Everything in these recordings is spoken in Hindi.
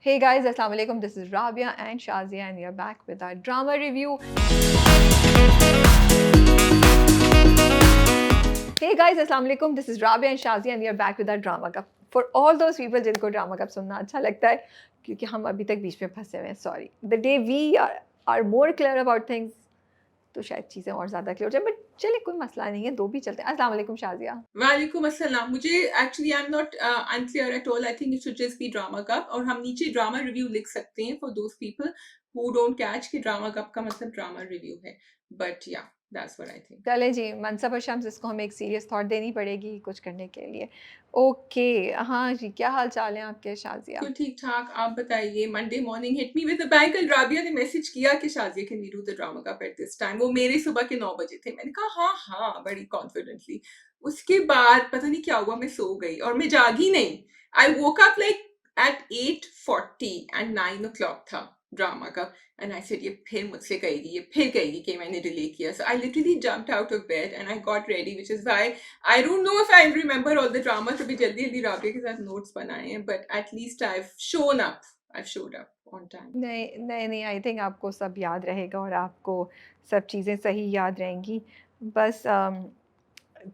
Hey guys, Assalamu alaikum. This is Rabia and Shazia, and we are back with our drama review. Hey guys, Assalamu alaikum. This is Rabia and Shazia, and we are back with our drama cup. For all those people जिनको drama cup सुनना अच्छा लगता है, क्योंकि हम अभी तक बीच में फंसे हुए हैं. Sorry. The day we are more clear about things, तो शायद चीज़ें और ज़्यादा क्लियर हो जाए. बट चलिए कोई मसला नहीं है, दो भी चलते हैं. अस्सलाम वालेकुम शाजिया. वालेकुम अस्सलाम. मुझे actually I am not unclear at all. I think it should just be drama cup, और हम नीचे ड्रामा रिव्यू लिख सकते हैं for those people who don't catch कि ड्रामा कप का मतलब ड्रामा रिव्यू है. बट या दैट्स व्हाट आई थिंक. चले जी, मनसब और शम्स, इसको हमें एक सीरियस थॉट देनी पड़ेगी कुछ करने के लिए. ओके, हाँ जी, क्या हाल चाल है आपके शाजिया? तो ठीक ठाक, आप बताइए. Monday morning hit me with the bank. कल राबिया ने मैसेज किया कि Shazia can we do the drama cup at this time. वो मेरे सुबह के 9 बजे थे. मैंने कहा हाँ हाँ बड़ी कॉन्फिडेंटली. उसके बाद पता नहीं क्या हुआ, मैं सो गई और मैं जागी नहीं. I woke up like at 8:40 and 9 o'clock था ड्रामा का. एंड आई सेड ये फिर मुझसे कहेगी, ये फिर कहेगी कि मैंने डिले किया. So I literally jumped out of bed and I got ready, which is why I don't know if I remember all the drama. तो भी जल्दी जल्दी राबिया के साथ नोट्स बनाए हैं, but at least I've shown up. I've showed up on time. नहीं नहीं नहीं, आई थिंक आपको सब याद रहेगा और आपको सब चीज़ें सही याद रहेंगी. बस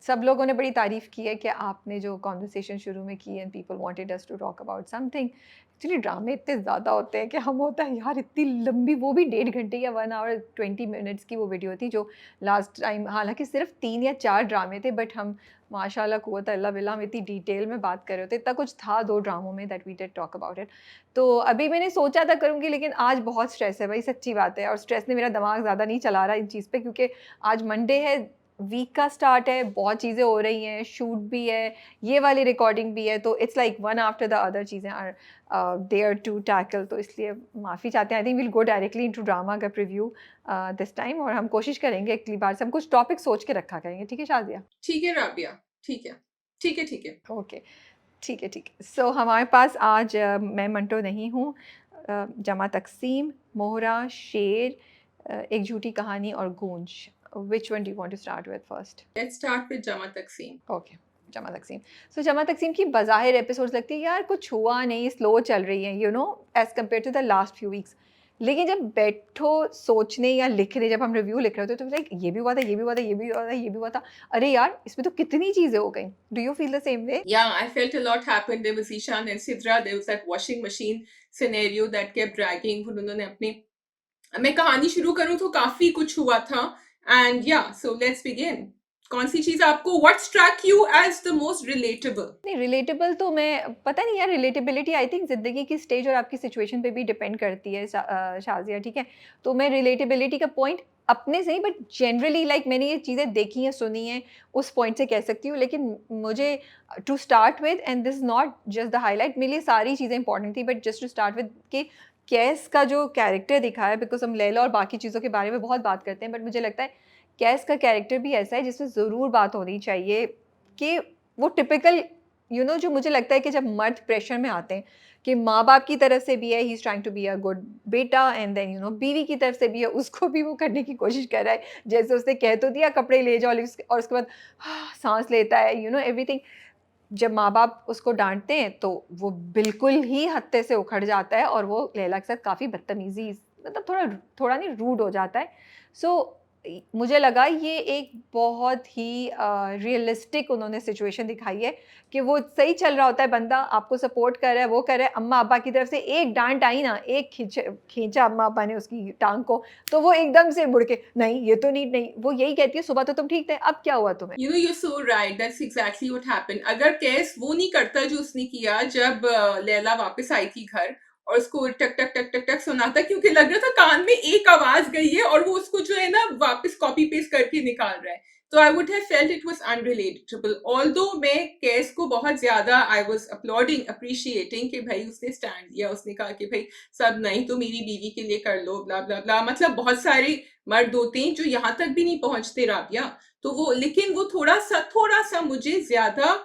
सब लोगों ने बड़ी तारीफ़ की है कि आपने जो कॉन्वर्सेशन शुरू में की and people wanted us to talk about something. Actually ड्रामे इतने ज़्यादा होते हैं कि हम होता है यार इतनी लंबी, वो भी 1.5 घंटे या 1 hour 20 minutes की वो वीडियो थी जो लास्ट टाइम. हालांकि सिर्फ 3 या 4 ड्रामे थे, बट हम माशाल्लाह कुव्वत अल्लाह बिल्ला हम इतनी डिटेल में बात कर रहे होते. इतना कुछ था 2 ड्रामों में that we did talk about it. तो अभी मैंने सोचा था करूँगी, लेकिन आज बहुत स्ट्रेस है भाई, सच्ची बात है. और स्ट्रेस ने मेरा दिमाग ज़्यादा नहीं चला रहा इन चीज़ पे, क्योंकि आज मंडे है, वीक का स्टार्ट है, बहुत चीज़ें हो रही हैं, शूट भी है, ये वाली रिकॉर्डिंग भी है, तो it's like one after the other चीज़ें आर देयर टू टैकल. तो इसलिए माफ़ी चाहते हैं. I think will go directly into drama का रिव्यू दिस टाइम, और हम कोशिश करेंगे अगली बार से हम कुछ टॉपिक सोच के रखा करेंगे. ठीक है शाजिया? ठीक है राबिया, ठीक है, ठीक है, ठीक है. ओके, ठीक है ठीक है. सो हमारे पास आज मैं मंटो नहीं हूँ, जमा तकसीम, मोहरा, शेर, एक झूठी कहानी और गूंज. Which one do you want to start with first? Let's start with Jama Takseem. Okay, जमा तकसीम. सो जमा तकसीम की बज़ाहिर एपिसोड्स लगती है यार कुछ हुआ नहीं, स्लो चल रही है, you know, as compare to the last few weeks. लेकिन जब बैठो सोचने या लिखने, जब हम रिव्यू लिख रहे होते तो लाइक ये भी हुआ था, ये भी हुआ था, ये भी हुआ था, ये भी हुआ था. अरे यार इसमें तो कितनी चीज़ें हो गई. Do you feel the same way? Yeah, I felt a lot happened. There was Ishan and Sidra. There was that washing machine scenario that kept dragging. उन्होंने अपने, मैं कहानी शुरू करूं तो काफी कुछ हुआ था. And yeah, so let's begin. कौन सी चीज आपको, what struck you as the most relatable? नहीं, रिलेटेबल तो मैं पता नहीं यार, रिलेटेबिलिटी आई थिंक ज़िंदगी की स्टेज और आपकी सिचुएशन पे भी डिपेंड करती है शाज़िया, ठीक है. तो मैं रिलेटेबिलिटी का पॉइंट अपने से ही, बट जनरली लाइक मैंने ये चीज़ें देखी हैं, सुनी हैं, उस पॉइंट से कह सकती हूँ. लेकिन मुझे to start with, and this not just the highlight, मेरे लिए सारी चीज़ें इंपॉर्टेंट थी, but just to start with कि कैस का जो कैरेक्टर दिखाया है, बिकॉज हम लैला और बाकी चीज़ों के बारे में बहुत बात करते हैं, बट मुझे लगता है कैस का कैरेक्टर भी ऐसा है जिसमें ज़रूर बात होनी चाहिए कि वो टिपिकल, यू नो, जो मुझे लगता है कि जब मर्द प्रेशर में आते हैं कि माँ बाप की तरफ से भी है, he is trying to be a good बेटा, एंड देन यू नो बीवी की तरफ से भी है, उसको भी वो करने की कोशिश कर रहा है. जैसे उसने कह तो दिया कपड़े ले जाओ, और उसके बाद सांस लेता है, यू नो एवरीथिंग. जब माँ बाप उसको डांटते हैं तो वो बिल्कुल ही हत्थे से उखड़ जाता है, और वो लैला के साथ काफ़ी बदतमीज़ी, मतलब थोड़ा थोड़ा नहीं रूड हो जाता है. सो मुझे लगा ये एक बहुत ही रियलिस्टिक उन्होंने सिचुएशन दिखाई है कि वो सही चल रहा होता है, बंदा आपको सपोर्ट कर रहा है, वो कर रहा है, अम्मा अब्बा की तरफ से एक डांट आई ना, एक खींचा अम्मा अब्बा ने उसकी टांग को, तो वो एकदम से मुड़ के नहीं ये तो नहीं, वो यही कहती है सुबह तो तुम ठीक थे, अब क्या हुआ तुम्हें. You know, you're so right. That's exactly what happened. अगर कैस वो नहीं करता जो उसने किया जब लैला वापस आई थी घर, और उसको टक टक टक टक टक सुना था, क्योंकि लग रहा था कान में एक आवाज गई है और वो उसको जो है ना वापस कॉपी पेस्ट करके निकाल रहा है. तो I would have felt it was unrelatable. Although मैं केस को बहुत ज्यादा आई वाज अपलॉडिंग, अप्रिशिएटिंग कि भाई उसने स्टैंड लिया, उसने कहा कि भाई सब नहीं तो मेरी बीवी के लिए कर लो, ब्ला ब्ला ब्ला. मतलब बहुत सारे मर्द होते हैं जो यहाँ तक भी नहीं पहुंचते राबिया. तो वो, लेकिन वो थोड़ा सा मुझे ज्यादा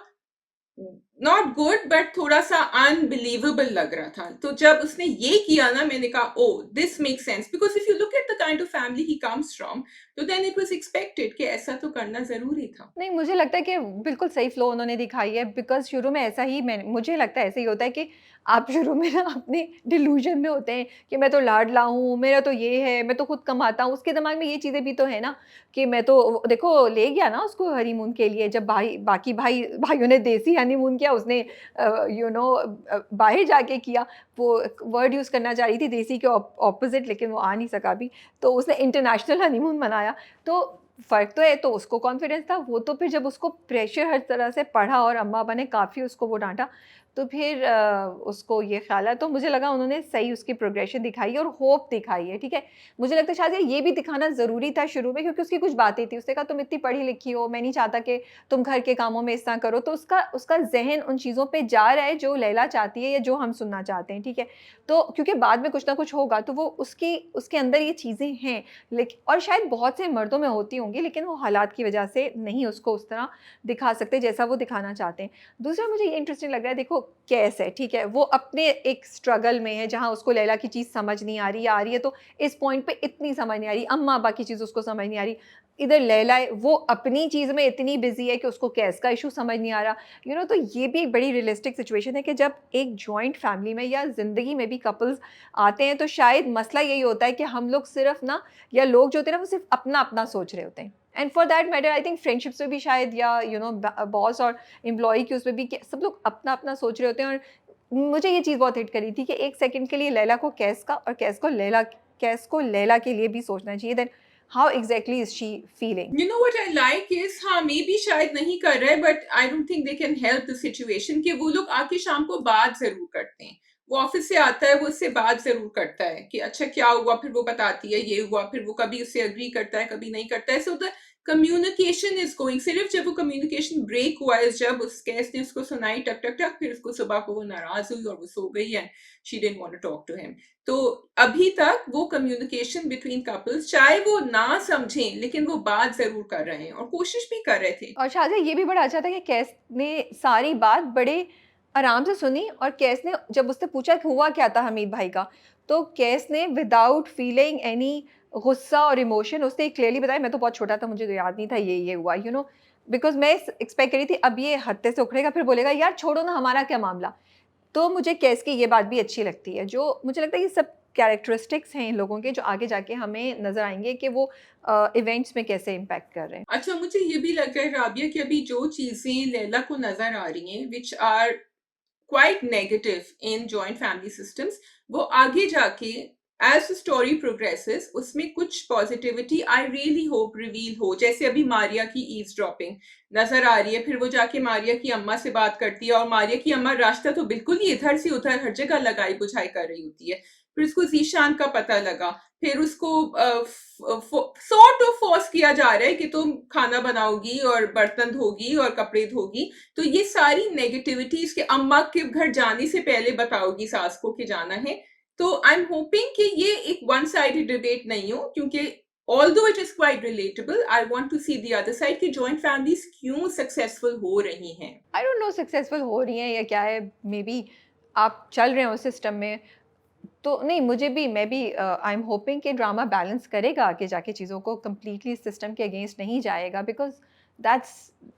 नॉट गुड, बट थोड़ा सा अनबिलीवेबल लग रहा था. तो जब उसने ये किया ना, मैंने कहा oh this make sense, because if you look at the kind of family he comes from, तो देन इट वाज एक्सपेक्टेड कि ऐसा तो करना जरूरी था. नहीं, मुझे लगता है कि बिल्कुल सही फ्लो उन्होंने दिखाई है, बिकॉज़ शुरू में ऐसा ही, मैं मुझे लगता है ऐसा ही होता है कि आप शुरू में ना अपने डिल्यूजन में होते हैं कि मैं तो लाडला हूँ, मेरा तो ये है, मैं तो खुद कमाता हूँ। उसके दिमाग में ये चीज़ें भी तो है ना कि मैं तो देखो ले गया ना उसको हनीमून के लिए, जब बाकी भाइयों ने देसी हनीमून किया, उसने बाहर जाके किया। वो वर्ड यूज़ करना चाह रही थी देसी के ऑपोज़िट, लेकिन वो आ नहीं सका अभी, तो उसने इंटरनेशनल हनीमून मनाया। तो फ़र्क तो है, तो उसको कॉन्फिडेंस था। वो तो फिर जब उसको प्रेशर हर तरह से पड़ा और अम्मा-अब्बा ने काफ़ी उसको वो डाँटा, तो फिर उसको ये ख़्याल आया। तो मुझे लगा उन्होंने सही उसकी प्रोग्रेशन दिखाई है और होप दिखाई है, ठीक है? मुझे लगता है शायद ये भी दिखाना ज़रूरी था शुरू में, क्योंकि उसकी कुछ बातें थी। उसने कहा तुम इतनी पढ़ी-लिखी हो, मैं नहीं चाहता कि तुम घर के कामों में इस तरह करो। तो उसका उसका ज़हन उन चीज़ों पे जा रहा है जो लैला चाहती है या जो हम सुनना चाहते हैं, ठीक है? तो क्योंकि बाद में कुछ ना कुछ होगा, तो वो उसके अंदर ये चीज़ें हैं, और शायद बहुत से मर्दों में होती होंगी, लेकिन वो हालात की वजह से नहीं उसको उस तरह दिखा सकते जैसा वो दिखाना चाहते हैं। दूसरा मुझे ये इंटरेस्टिंग लग रहा है, देखो कैस है, ठीक है? वो अपने एक स्ट्रगल में है जहाँ उसको लैला की चीज़ समझ नहीं आ रही, या आ रही है तो इस पॉइंट पे इतनी समझ नहीं आ रही, अम्मा-अब्बा की चीज़ उसको समझ नहीं आ रही। इधर लैला है, वो अपनी चीज़ में इतनी बिज़ी है कि उसको कैस का इश्यू समझ नहीं आ रहा। तो ये भी एक बड़ी रियलिस्टिक सिचुएशन है कि जब एक जॉइंट फैमिली में या ज़िंदगी में भी कपल्स आते हैं, तो शायद मसला यही होता है कि हम लोग सिर्फ़ ना, या लोग जो होते हैं ना, वो सिर्फ़ अपना-अपना सोच रहे होते हैं। And for that matter I think friendships में भी शायद, या बॉस और एम्प्लॉयी की उसमें भी, कि सब लोग अपना-अपना सोच रहे होते हैं। और मुझे ये चीज़ बहुत हिट करी थी कि एक सेकंड के लिए लैला को कैस का, और कैस को लैला के लिए भी सोचना चाहिए, then how exactly is she feeling? You know what I like is, हाँ मे बी शायद नहीं कर रहे, but I don't think they can help the situation कि वो लोग आके शाम को बात जरूर करते हैं। वो ऑफिस से आता है, वो उससे बात जरूर करता है कि अच्छा क्या हुआ, फिर वो बताती है ये हुआ, फिर वो कभी उससे अग्री करता है, कभी नहीं करता है। So the communication is going. सिर्फ जब वो कम्युनिकेशन ब्रेक हुआ है, जब उस केस ने उसको सुनाई टक टक टक, फिर उसको सुबह को वो नाराज हुई और वो सो गई है, she didn't want to talk to him. तो अभी तक वो कम्युनिकेशन बिटवीन कपल्स, चाहे वो ना समझें लेकिन वो बात जरूर कर रहे हैं और कोशिश भी कर रहे थे। और शाज़िया ये भी बड़ा अच्छा था कि कैस ने सारी बात बड़े आराम से सुनी, और कैस ने जब उससे पूछा कि हुआ क्या था हमीद भाई का, तो कैस ने विदाउट फीलिंग एनी गुस्सा और इमोशन उसने क्लियरली बताया, मैं तो बहुत छोटा था, मुझे तो याद नहीं था ये हुआ, बिकॉज़ मैं एक्सपेक्ट कर रही थी अब ये हत्थे से उखड़ेगा, फिर बोलेगा यार छोड़ो ना, हमारा क्या मामला। तो मुझे कैस की ये बात भी अच्छी लगती है, जो मुझे लगता है ये सब कैरेक्टरिस्टिक्स हैं इन लोगों के, जो आगे जाके हमें नज़र आएँगे कि वो इवेंट्स में कैसे इम्पैक्ट कर रहे हैं। अच्छा, मुझे ये भी लग रहा है राबिया कि अभी जो चीजें लैला को नजर आ रही हैं, which are quite negative in joint family systems, वो आगे जाके एज द स्टोरी प्रोग्रेसेस उसमें कुछ positivity I really hope reveal हो। जैसे अभी मारिया की ईज ड्रॉपिंग नजर आ रही है, फिर वो जाके मारिया की अम्मा से बात करती है और मारिया की अम्मा रास्ता तो बिल्कुल ही इधर से उधर हर जगह लगाई बुझाई कर रही होती है। फिर उसको जीशान का पता लगा, फिर उसको सॉर्ट ऑफ फोर्स किया जा रहा है कि तुम खाना बनाओगी और बर्तन धोगी और कपड़े धोगी। तो ये सारी नेगेटिविटीज के अम्मा के घर जाने से पहले बताओगी सास को कि जाना है। तो आई एम होपिंग कि ये एक वन साइडेड डिबेट नहीं हो, क्योंकि although it is quite relatable, I want to see the other side कि joint families क्यों सक्सेसफुल हो रही हैं। आई डोंट नो सक्सेसफुल हो रही हैं या क्या है, मे बी आप चल रहे हो सिस्टम में, तो नहीं, मुझे भी, मैं भी आई एम होपिंग कि ड्रामा बैलेंस करेगा आगे जाके चीज़ों को, कंप्लीटली सिस्टम के अगेंस्ट नहीं जाएगा, because that's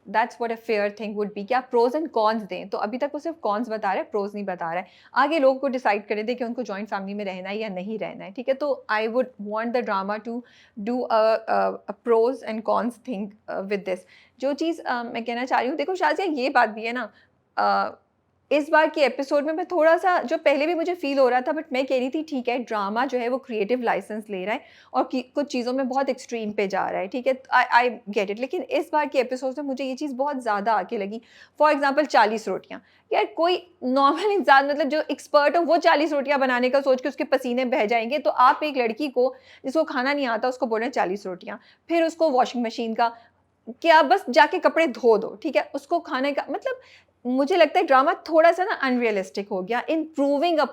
that's what a fair thing would be कि आप प्रोज एंड कॉन्स दें। तो अभी तक वो सिर्फ कॉन्स बता रहा है, प्रोज नहीं बता रहा है। आगे लोगों को डिसाइड करे दे कि उनको जॉइंट फैमिली में रहना है या नहीं रहना है, ठीक है? तो I would want the drama to do a pros and cons thing with this. जो चीज़ मैं कहना चाह रही हूँ, देखो शाज़िया ये बात भी है ना, इस बार के एपिसोड में मैं थोड़ा-सा, जो पहले भी मुझे फ़ील हो रहा था, बट मैं कह रही थी ठीक है, ड्रामा जो है वो क्रिएटिव लाइसेंस ले रहा है और कि कुछ चीज़ों में बहुत एक्सट्रीम पे जा रहा है, ठीक है? आई गेट इट, लेकिन इस बार के एपिसोड में मुझे ये चीज़ बहुत ज़्यादा आके लगी। फॉर एग्ज़ाम्पल 40 रोटियाँ, यार कोई नॉर्मल इंसान, मतलब जो एक्सपर्ट हो, वो 40 रोटियाँ बनाने का सोच के उसके पसीने बह जाएँगे, तो आप एक लड़की को जिसको खाना नहीं आता उसको बोल रहे हैं 40 रोटियाँ, फिर उसको वॉशिंग मशीन का, कि आप बस जाके कपड़े धो दो, ठीक है? उसको खाने का मतलब, मुझे लगता है ड्रामा थोड़ा-सा ना अनरियलिस्टिक हो गया इन प्रूविंग अ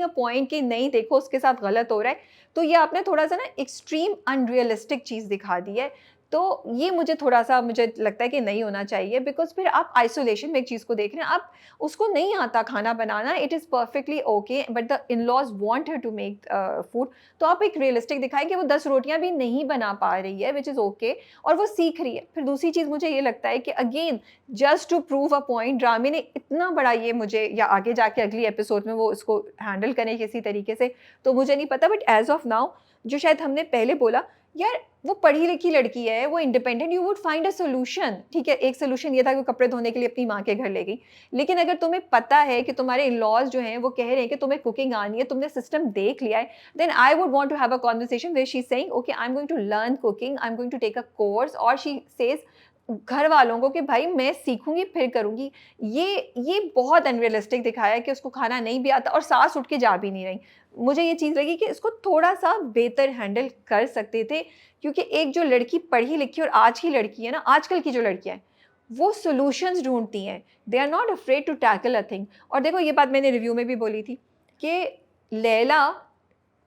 पॉइंट कि नहीं देखो उसके साथ गलत हो रहा है। तो ये आपने थोड़ा-सा ना एक्सट्रीम अनरियलिस्टिक चीज़ दिखा दी है। तो ये मुझे थोड़ा-सा मुझे लगता है कि नहीं होना चाहिए, बिकॉज़ फिर आप आइसोलेशन में एक चीज़ को देख रहे हैं, आप उसको नहीं आता खाना बनाना, it is perfectly okay, but the in-laws want her to make food, तो आप एक रियलिस्टिक दिखाएँ कि वो 10 रोटियाँ भी नहीं बना पा रही है, व्हिच इज़ ओके, और वो सीख रही है। फिर दूसरी चीज़ मुझे ये लगता है कि again just to prove a point, ड्रामे ने इतना बड़ा ये मुझे, या आगे जाके अगली एपिसोड में वो इसको हैंडल करें किसी तरीके से, तो मुझे नहीं पता, बट एज़ ऑफ नाउ जो शायद हमने पहले बोला, यार वो पढ़ी-लिखी लड़की है, वो independent, you would find a solution, ठीक है? एक सॉल्यूशन ये था कि वो कपड़े धोने के लिए अपनी माँ के घर ले गई। लेकिन अगर तुम्हें पता है कि तुम्हारे इन-लॉज़ जो हैं वो कह रहे हैं कि तुम्हें कुकिंग आनी है, तुमने सिस्टम देख लिया है, then I would want to have a conversation where she is saying, okay I am going to learn cooking, I am going to take a course, और शी सेज़ घर वालों को कि भाई मैं सीखूँगी फिर करूँगी। ये बहुत अनरियलिस्टिक दिखाया है कि उसको खाना नहीं भी आता और सास उठ के जा भी नहीं रही। मुझे ये चीज़ लगी कि इसको थोड़ा-सा बेहतर हैंडल कर सकते थे, क्योंकि एक जो लड़की पढ़ी-लिखी और आज की लड़की है ना, आजकल की जो लड़कियाँ हैं, वो सॉल्यूशंस ढूँढती हैं। They are not afraid to tackle a thing. और देखो ये बात मैंने रिव्यू में भी बोली थी कि लैला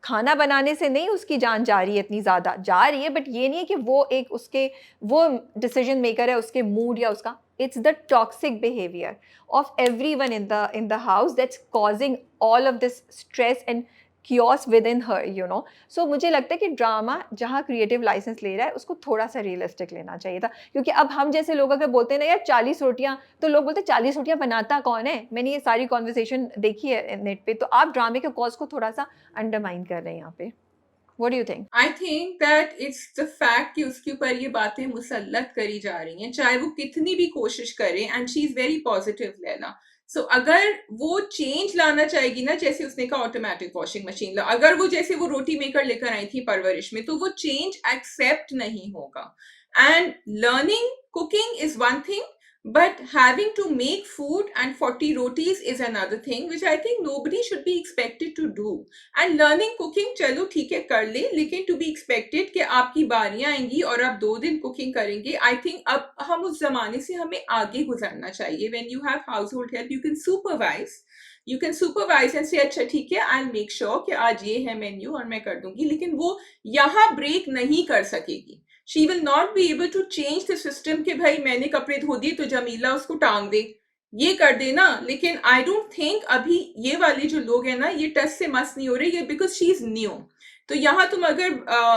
खाना बनाने से नहीं उसकी जान जा रही है इतनी ज़्यादा, जा रही है, बट ये नहीं है कि वो एक उसके वो डिसीजन मेकर है, उसके मूड या उसका, it's the toxic behaviour of everyone in the house that's causing all of this stress and chaos within her, you know. So मुझे लगता है कि ड्रामा जहाँ क्रिएटिव लाइसेंस ले रहा है उसको थोड़ा सा रियलिस्टिक लेना चाहिए था, क्योंकि अब हम जैसे लोग अगर बोलते हैं ना यार 40 रोटियां, तो लोग बोलते हैं 40 रोटियां बनाता कौन है। मैंने ये सारी कॉन्वर्सेशन देखी है नेट पे, तो आप ड्रामे के कॉज को थोड़ा सा अंडरमाइन कर रहे हैं यहाँ पे। What do you think? I think that it's the fact कि उसके ऊपर ये बातें मुसल्लत करी जा रही हैं, चाहे वो कितनी भी कोशिश करे, and she is very positive Laila. So अगर वो चेंज लाना चाहेगी ना, जैसे उसने कहा ऑटोमेटिक वॉशिंग मशीन ला, अगर वो जैसे वो रोटी मेकर लेकर आई थी परवरिश में, तो वो चेंज एक्सेप्ट नहीं होगा। And learning cooking is one thing, but having to make food and 40 rotis is another thing, which I think nobody should be expected to do. And learning cooking, चलो ठीक है कर ले, लेकिन to be expected कि आपकी बारियां आएंगी और आप 2 दिन कुकिंग करेंगे, I think अब हम उस जमाने से हमें आगे गुजरना चाहिए। When you have household help, you can supervise and say अच्छा ठीक है, I'll make sure कि आज ये है मेन्यू और मैं कर दूंगी, लेकिन वो यहाँ ब्रेक नहीं कर सकेगी। She will not be able to change the system कि भाई मैंने कपड़े धो दिए तो जमीला उसको टांग दे, ये कर देना। लेकिन आई डोंट थिंक अभी ये वाले जो लोग हैं ना, ये टच से मस नहीं हो रहे, ये बिकॉज शी इज न्यू। तो यहाँ तुम अगर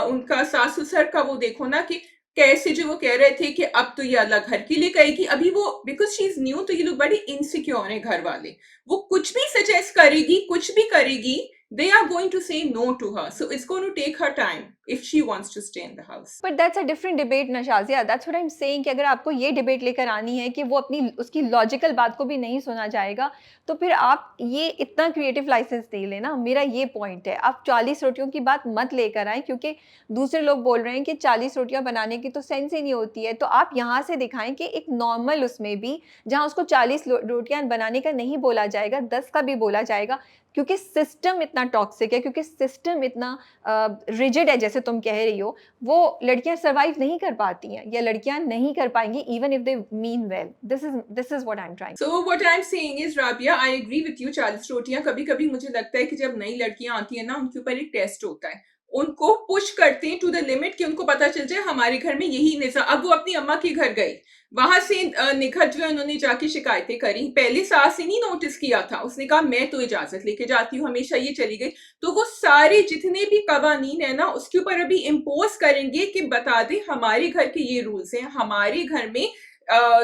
उनका सास ससुर का वो देखो ना कि कैसे जो वो कह रहे थे कि अब तो ये अलग घर के लिए कहेगी, अभी वो बिकॉज शी इज न्यू, तो ये लोग बड़े इनसिक्योर हैं घर वाले। वो कुछ भी सजेस्ट करेगी, कुछ भी करेगी, they are going to say no to her. So it's going to take her time if she wants to stay in the house. But that's a different debate ना Shazia, that's what I am saying, कि अगर आपको ये डिबेट लेकर आनी है कि वो अपनी उसकी लॉजिकल बात को भी नहीं सुना जाएगा, तो फिर आप ये इतना क्रिएटिव लाइसेंस नहीं लेना। मेरा ये पॉइंट है, आप 40 रोटियों की बात मत लेकर आएँ, क्योंकि दूसरे लोग बोल रहे हैं कि 40 रोटियां बनाने की तो सेंस ही नहीं होती है। तो आप यहाँ से दिखाएं कि एक नॉर्मल उसमें भी, जहाँ उसको 40 रोटियां बनाने का नहीं बोला जाएगा, 10 का भी बोला जाएगा, क्योंकि सिस्टम इतना टॉक्सिक है, क्योंकि सिस्टम इतना रिजिड है, जैसे तुम कह रही हो, वो लड़कियां सर्वाइव नहीं कर पाती हैं, या लड़कियां नहीं कर पाएंगी even if they mean well. This is what I am trying. So what I'm saying is, Rabia, I agree with you। 40 रोटियां, कभी कभी मुझे लगता है कि जब नई लड़कियां आती हैं ना, उनके ऊपर एक टेस्ट होता है, उनको पुश करते हैं टू द लिमिट कि उनको पता चल जाए हमारे घर में यही निज़ाम। अब वो अपनी अम्मा के घर गई, वहां से निखट जो है उन्होंने जाके शिकायतें करी, पहले सास ने नहीं नोटिस किया था, उसने कहा मैं तो इजाजत लेके जाती हूँ हमेशा, ये चली गई। तो वो सारे जितने भी कवानीन है ना, उसके ऊपर अभी इम्पोज करेंगे कि बता दे हमारे घर के ये रूल्स हैं, हमारे घर में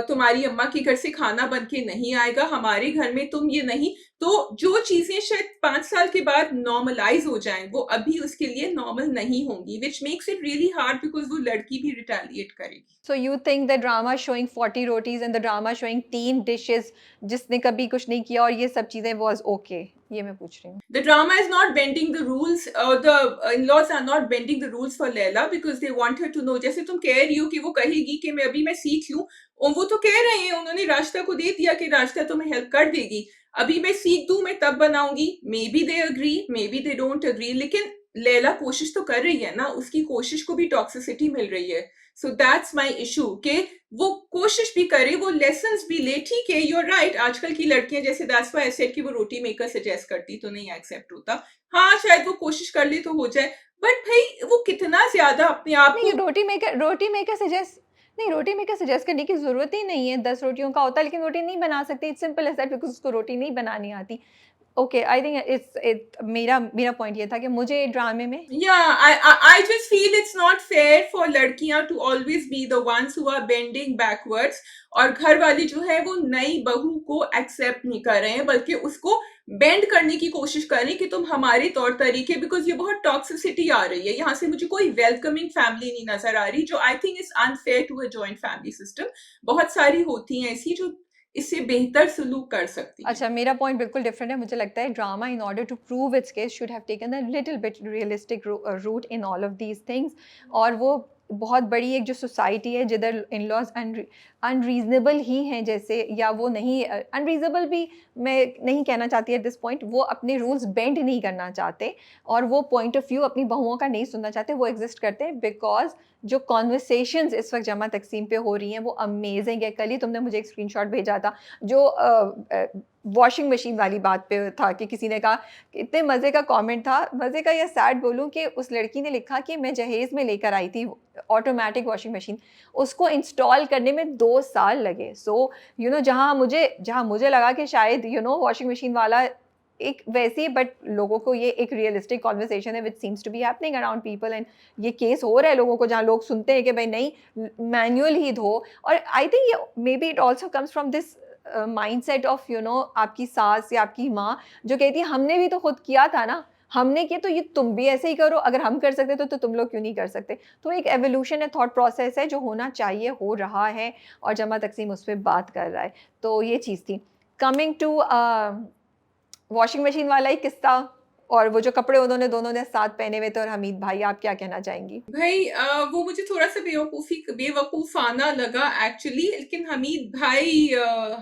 तुम्हारी अम्मा के घर से खाना बन के नहीं आएगा, हमारे घर में तुम ये नहीं। तो जो चीजें शायद 5 साल के बाद नॉर्मलाइज हो जाएं, वो अभी उसके लिए नॉर्मल नहीं होंगी, which makes it really hard, because वो लड़की भी रिटेलिएट करेगी। So you think the drama showing 40 rotis and the drama showing 3 dishes जिसने कभी कुछ नहीं किया और ये सब चीजें was okay? ये मैं पूछ रही हूँ। The drama is not bending the rules, the in-laws are not bending the rules for Leila because they want her to know। जैसे तुम कह रही हो कि वो कहेगी कि मैं अभी सीख लूं, और वो तो कह रहे हैं, उन्होंने रास्ता को दे दिया कि रास्ता तुम्हें हेल्प कर देगी, अभी मैं सीख दूं, मैं तब बनाऊंगी। May be they agree, may be they don't agree, लेकिन लैला कोशिश तो कर रही है ना, उसकी कोशिश को भी टॉक्सिसिटी मिल रही है। सो दैट्स माय इशू कि वो कोशिश भी करे, वो लेसन्स भी ले। ठीक है, यू आर राइट, आजकल की लड़कियां जैसे दैट्स व्हाई आई सेड कि वो रोटी मेकर सजेस्ट करती तो नहीं एक्सेप्ट होता। हाँ, शायद वो कोशिश कर ले तो हो जाए, बट भाई वो कितना ज्यादा अपने आप नहीं, को। रोटी मेकर सजेस्ट करने की ज़रूरत ही नहीं है, 10 रोटियों का होता है लेकिन रोटी नहीं बना सकती, it's simple as that, because उसको रोटी नहीं बनानी आती। ओके, आई थिंक मेरा मेरा पॉइंट ये था कि मुझे ड्रामे में I just feel it's not fair for लड़कियां to always be the ones who are bending backwards, और घर वाली जो है वो नई बहू को एक्सेप्ट नहीं कर रहे हैं, बल्कि उसको बेंड करने की कोशिश कर रही हैं कि तुम हमारे तौर तरीके, बिकॉज ये बहुत टॉक्सिसिटी आ रही है यहाँ से। मुझे कोई वेलकमिंग फैमिली नहीं नजर आ रही, जो I think is unfair to a joint family system. बहुत सारी होती हैं ऐसी जो इससे बेहतर सलूक कर सकती हैं। अच्छा, मेरा पॉइंट बिल्कुल डिफरेंट है। मुझे लगता है drama in order to prove its case should have taken a little bit realistic route in all of these things. और वो बहुत बड़ी एक जो सोसाइटी है जिधर इन लॉज अनरीजनेबल ही हैं जैसे, या वो नहीं अनरीजनेबल भी मैं नहीं कहना चाहती एट दिस पॉइंट, वो अपने रूल्स बेंड नहीं करना चाहते और वो पॉइंट ऑफ व्यू अपनी बहुओं का नहीं सुनना चाहते, वो एग्जिस्ट करते हैं बिकॉज जो कॉन्वर्सेशंस इस वक्त जमा तकसीम पे हो रही हैं वो अमेजिंग है। कल ही तुमने मुझे एक स्क्रीनशॉट भेजा था जो वॉशिंग मशीन वाली बात पे था कि किसी ने कहा, इतने मज़े का कमेंट था, मज़े का या सैड बोलूँ, कि उस लड़की ने लिखा कि मैं जहेज़ में लेकर आई थी ऑटोमेटिक वॉशिंग मशीन, उसको इंस्टॉल करने में 2 साल लगे। सो जहाँ मुझे लगा कि शायद वॉशिंग मशीन वाला एक वैसी, बट लोगों को ये एक रियलिस्टिक कॉन्वर्सेशन है which seems to be happening around people, and ये केस हो रहा है लोगों को जहाँ लोग सुनते हैं कि भाई नहीं, मैनुअल ही धो। और आई थिंक ये may be it also comes from this mindset of आपकी सास या आपकी माँ जो कहती है हमने भी तो खुद किया था ना, हमने किया तो ये तुम भी ऐसे ही करो, अगर हम कर सकते तो तुम लोग क्यों नहीं कर सकते। तो एक एवोल्यूशन है, थॉट प्रोसेस है जो होना चाहिए, हो रहा है, और जमा तकसीम उस पर बात कर रहा है। तो ये चीज़ थी। कमिंग टू वॉशिंग मशीन वाला ही किस्सा, और वो जो कपड़े उन्होंने दोनों ने साथ पहने हुए थे, और हमीद भाई आप क्या कहना चाहेंगी? भाई वो मुझे थोड़ा सा बेवकूफाना लगा एक्चुअली, लेकिन हमीद भाई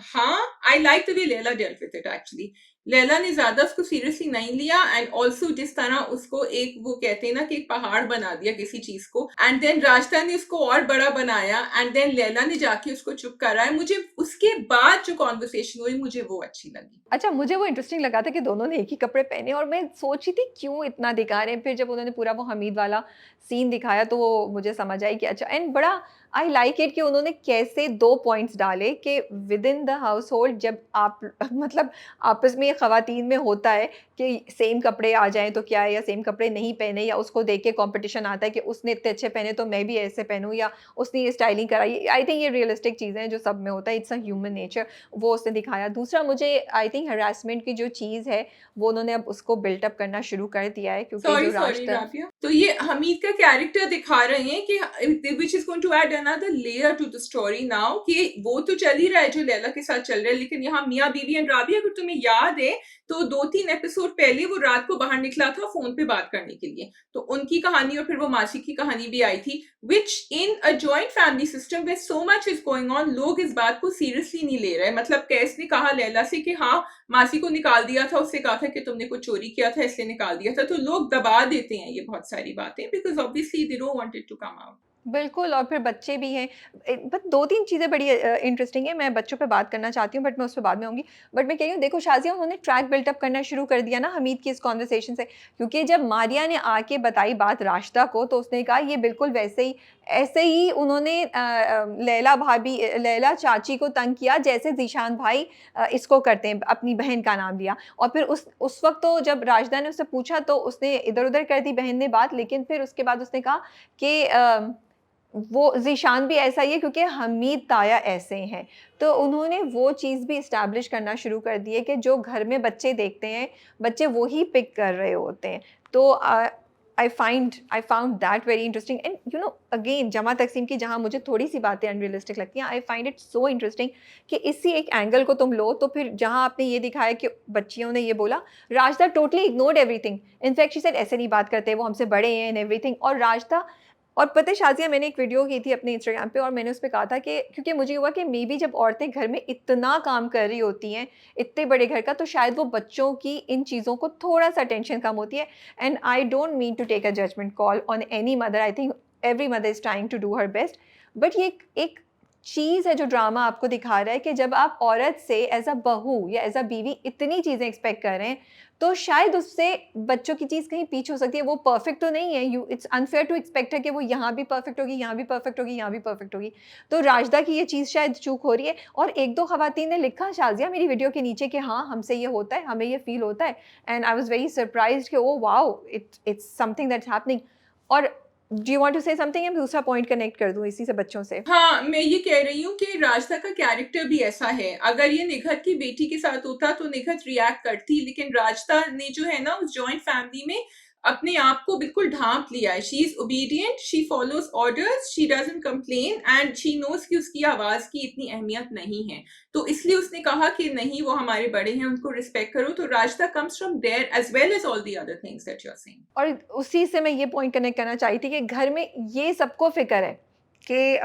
हाँ, I like the way Laila dealt with it actually. Laila ने ज्यादा उसको सीरियसली नहीं लिया, एंड ऑल्सो जिस तरह उसको एक, वो कहते हैं ना कि एक पहाड़ बना दिया किसी चीज को, एंड देन राजस्थान ने उसको और बड़ा बनाया, एंड देन लैला ने जाके उसको चुप कराया। मुझे उसके बाद जो कॉन्वर्सेशन हुई मुझे वो अच्छी लगी। अच्छा, मुझे वो इंटरेस्टिंग लगा था कि दोनों ने एक ही कपड़े पहने, और मैं सोची थी क्यों इतना दिखा रहे हैं। फिर जब उन्होंने पूरा वो हमीद वाला सीन दिखाया तो वो मुझे समझ आई कि अच्छा, एंड बड़ा आई लाइक इट कि उन्होंने कैसे 2 पॉइंट्स डाले कि with in the house hold जब आप मतलब आपस में ख़वातीन में होता है कि सेम कपड़े आ जाएँ तो क्या है, या सेम कपड़े नहीं पहने, या उसको देख के कॉम्पिटिशन आता है कि उसने इतने अच्छे पहने तो मैं भी ऐसे पहनूँ, या उसने ये स्टाइलिंग कराई। आई थिंक ये रियलिस्टिक चीज़ें हैं जो सब में होता है, इट्स अ ह्यूमन नेचर, वो उसने दिखाया। दूसरा, मुझे आई थिंक हरासमेंट की जो चीज़ है वो उन्होंने अब उसको बिल्टअप करना शुरू कर दिया है, क्योंकि सॉरी जो सॉरी रास्ता राबिया, तो ये हमीद का कैरेक्टर दिखा रहे हैं कि which is going to add another layer to the story now, कि वो तो चल ही रहा है जो लैला के साथ चल रहा है, लेकिन यहाँ मियाँ बीवी एंड राबिया, अगर तुम्हें याद है तो 2-3 एपिसोड पहले वो रात को बाहर निकला था फोन पे बात करने के लिए, तो उनकी कहानी और फिर वो मासी की कहानी भी आई थी, which in a joint family system way so much is going on, लोग इस बात को सीरियसली नहीं ले रहे। मतलब कैस ने कहा लैला से कि हाँ, मासी को निकाल दिया था, उससे कहा था कि तुमने कुछ चोरी किया था इसलिए निकाल दिया था, तो लोग दबा देते हैं ये बहुत सारी बातें, because obviously they don't want it to come out. बिल्कुल, और फिर बच्चे भी हैं। बट 2-3 चीज़ें बड़ी इंटरेस्टिंग है, मैं बच्चों पे बात करना चाहती हूँ, बट मैं उस पे बाद में आऊँगी। बट मैं कह रही हूँ, देखो शाज़िया, उन्होंने ट्रैक बिल्ट अप करना शुरू कर दिया ना हमीद की इस कन्वर्सेशन से, क्योंकि जब मारिया ने आके बताई बात राशिदा को, तो उसने कहा ये बिल्कुल वैसे ही, ऐसे ही उन्होंने लैला चाची को तंग किया जैसे ज़ीशान भाई इसको करते हैं, अपनी बहन का नाम लिया। और फिर उस वक़्त तो जब राशिदा ने उससे पूछा तो उसने इधर-उधर कर दी बहन ने बात, लेकिन फिर उसके बाद उसने कहा कि वो ज़ीशान भी ऐसा ही है क्योंकि हमीद ताया ऐसे हैं। तो उन्होंने वो चीज़ भी एस्टैब्लिश करना शुरू कर दी है कि जो घर में बच्चे देखते हैं, बच्चे वो ही पिक कर रहे होते हैं। तो I found that very interesting, and again जमा तकसीम की जहाँ मुझे थोड़ी-सी बातें अनरियलिस्टिक लगती हैं, I find it so interesting कि इसी एक एंगल को तुम लो, तो फिर जहाँ आपने ये दिखाया कि बच्चियों ने ये बोला, Rashida totally ignored everything. In fact she said ऐसे नहीं बात करते, वो हमसे बड़े हैं एंड एवरीथिंग। और राशिदा और पता है शाज़िया, मैंने एक वीडियो की थी अपने इंस्टाग्राम पे और मैंने उस पे कहा था कि क्योंकि मुझे हुआ कि मे बी जब औरतें घर में इतना काम कर रही होती हैं, इतने बड़े घर का, तो शायद वो बच्चों की इन चीज़ों को थोड़ा-सा टेंशन कम होती है। And I don't mean to take a judgement call on any mother, I think every mother is trying to do her best. But ये एक चीज़ है जो ड्रामा आपको दिखा रहा है कि जब आप औरत से एज़ अ बहू या एज़ अ बीवी इतनी चीज़ें एक्सपेक्ट कर रहे हैं, तो शायद उससे बच्चों की चीज़ कहीं पीछे हो सकती है। वो परफेक्ट तो नहीं है, you it's unfair to expect है कि वो यहाँ भी परफेक्ट होगी, यहाँ भी परफेक्ट होगी, यहाँ भी परफेक्ट होगी। तो राजदा की ये चीज़ शायद चूक हो रही है। और 1-2 ख़वातीन ने लिखा शाज़िया मेरी वीडियो के नीचे कि हाँ, हमसे ये होता है, हमें ये फ़ील होता है। And I was very surprised कि oh wow! It's something that's happening. और do you want to say something, या मैं दूसरा पॉइंट कनेक्ट कर दूँ इसी से बच्चों से? हाँ, मैं ये कह रही हूँ कि राजदा का कैरेक्टर भी ऐसा है। अगर ये निघत की बेटी के साथ होता तो निघत रिएक्ट करती, लेकिन राजदा ने जो है ना उस जॉइंट फैमिली में अपने आप को बिल्कुल ढाँप लिया है। She is obedient, she follows orders, she doesn't complain and she knows कि उसकी आवाज़ की इतनी अहमियत नहीं है। तो इसलिए उसने कहा कि नहीं, वो हमारे बड़े हैं, उनको रिस्पेक्ट करो। तो राजदा comes from there as well as all the other things that you are saying. और उसी से मैं ये पॉइंट कनेक्ट करना चाह रही थी कि घर में ये सबको फ़िक्र है कि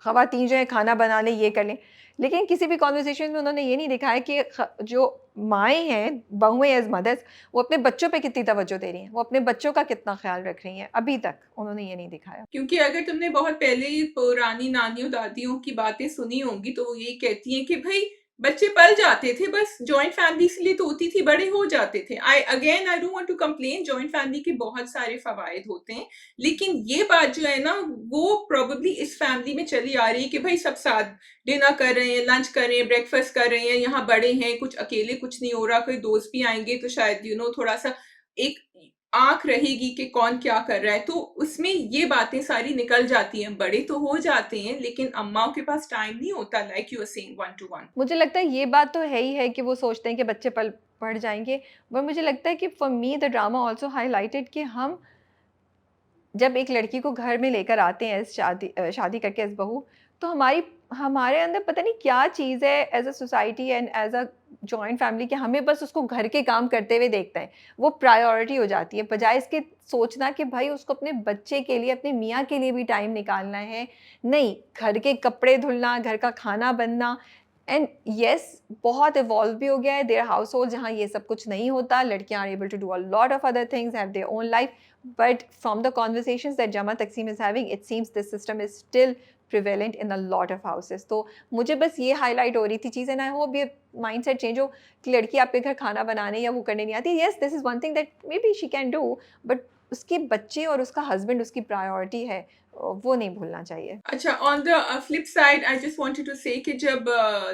ख़वातीन जो हैं खाना बना लें, ये कर लें। लेकिन किसी भी कन्वर्सेशन में उन्होंने ये नहीं दिखाया कि जो माएँ हैं, बहुएँ एज़ मदर्स, वो अपने बच्चों पे कितनी तवज्जो दे रही हैं, वो अपने बच्चों का कितना ख़्याल रख रही हैं। अभी तक उन्होंने ये नहीं दिखाया। क्योंकि अगर तुमने बहुत पहले पुरानी नानियों दादियों की बातें सुनी होंगी तो वो यही कहती हैं कि भाई बच्चे पल जाते थे, बस जॉइंट फैमिली इसलिए तो होती थी, बड़े हो जाते थे। I don't want to complain, joint family के बहुत सारे फवायद होते हैं, लेकिन ये बात जो है ना वो प्रोबेबली इस फैमिली में चली आ रही है कि भाई सब साथ डिनर कर रहे हैं, लंच कर रहे हैं, ब्रेकफास्ट कर रहे हैं, यहाँ बड़े हैं, कुछ अकेले कुछ नहीं हो रहा, कोई दोस्त भी आएंगे तो शायद थोड़ा सा एक आँख रहेगी कि कौन क्या कर रहा है, तो उसमें ये बातें सारी निकल जाती हैं। बड़े तो हो जाते हैं, लेकिन अम्माओं के पास टाइम नहीं होता like you are saying 1 to 1। मुझे लगता है ये बात तो है ही है कि वो सोचते हैं कि बच्चे पल बढ़ जाएँगे। बट मुझे लगता है कि for me the drama also highlighted कि हम जब एक लड़की को घर में लेकर आते हैं शादी करके एज़ बहू, तो हमारे अंदर पता नहीं क्या चीज़ है as a society and as a joint family कि हमें बस उसको घर के काम करते हुए देखते हैं। वो प्रायोरिटी हो जाती है, बजाय इसके सोचना कि भाई उसको अपने बच्चे के लिए, अपने मियाँ के लिए भी टाइम निकालना है। नहीं, घर के कपड़े धुलना, घर का खाना बनना। एंड येस, बहुत इवॉल्व भी हो गया है देयर हाउसहोल्ड जहाँ ये सब कुछ नहीं होता। लड़कियाँ are able to do a lot of other things, have their own life. But from the conversations that Jama Taksim is having, it seems this system is still prevalent in a lot of houses. तो मुझे बस ये हाईलाइट हो रही थी चीज़, एंड आई होप ये माइंडसेट चेंज हो कि लड़की आपके घर खाना बनाने या वो करने नहीं आती। Yes, this is one thing that may be she can do, but उसके बच्चे और उसका हस्बैंड उसकी प्रायोरिटी है, वो नहीं भूलना चाहिए। अच्छा, on the flip side I just wanted to say कि जब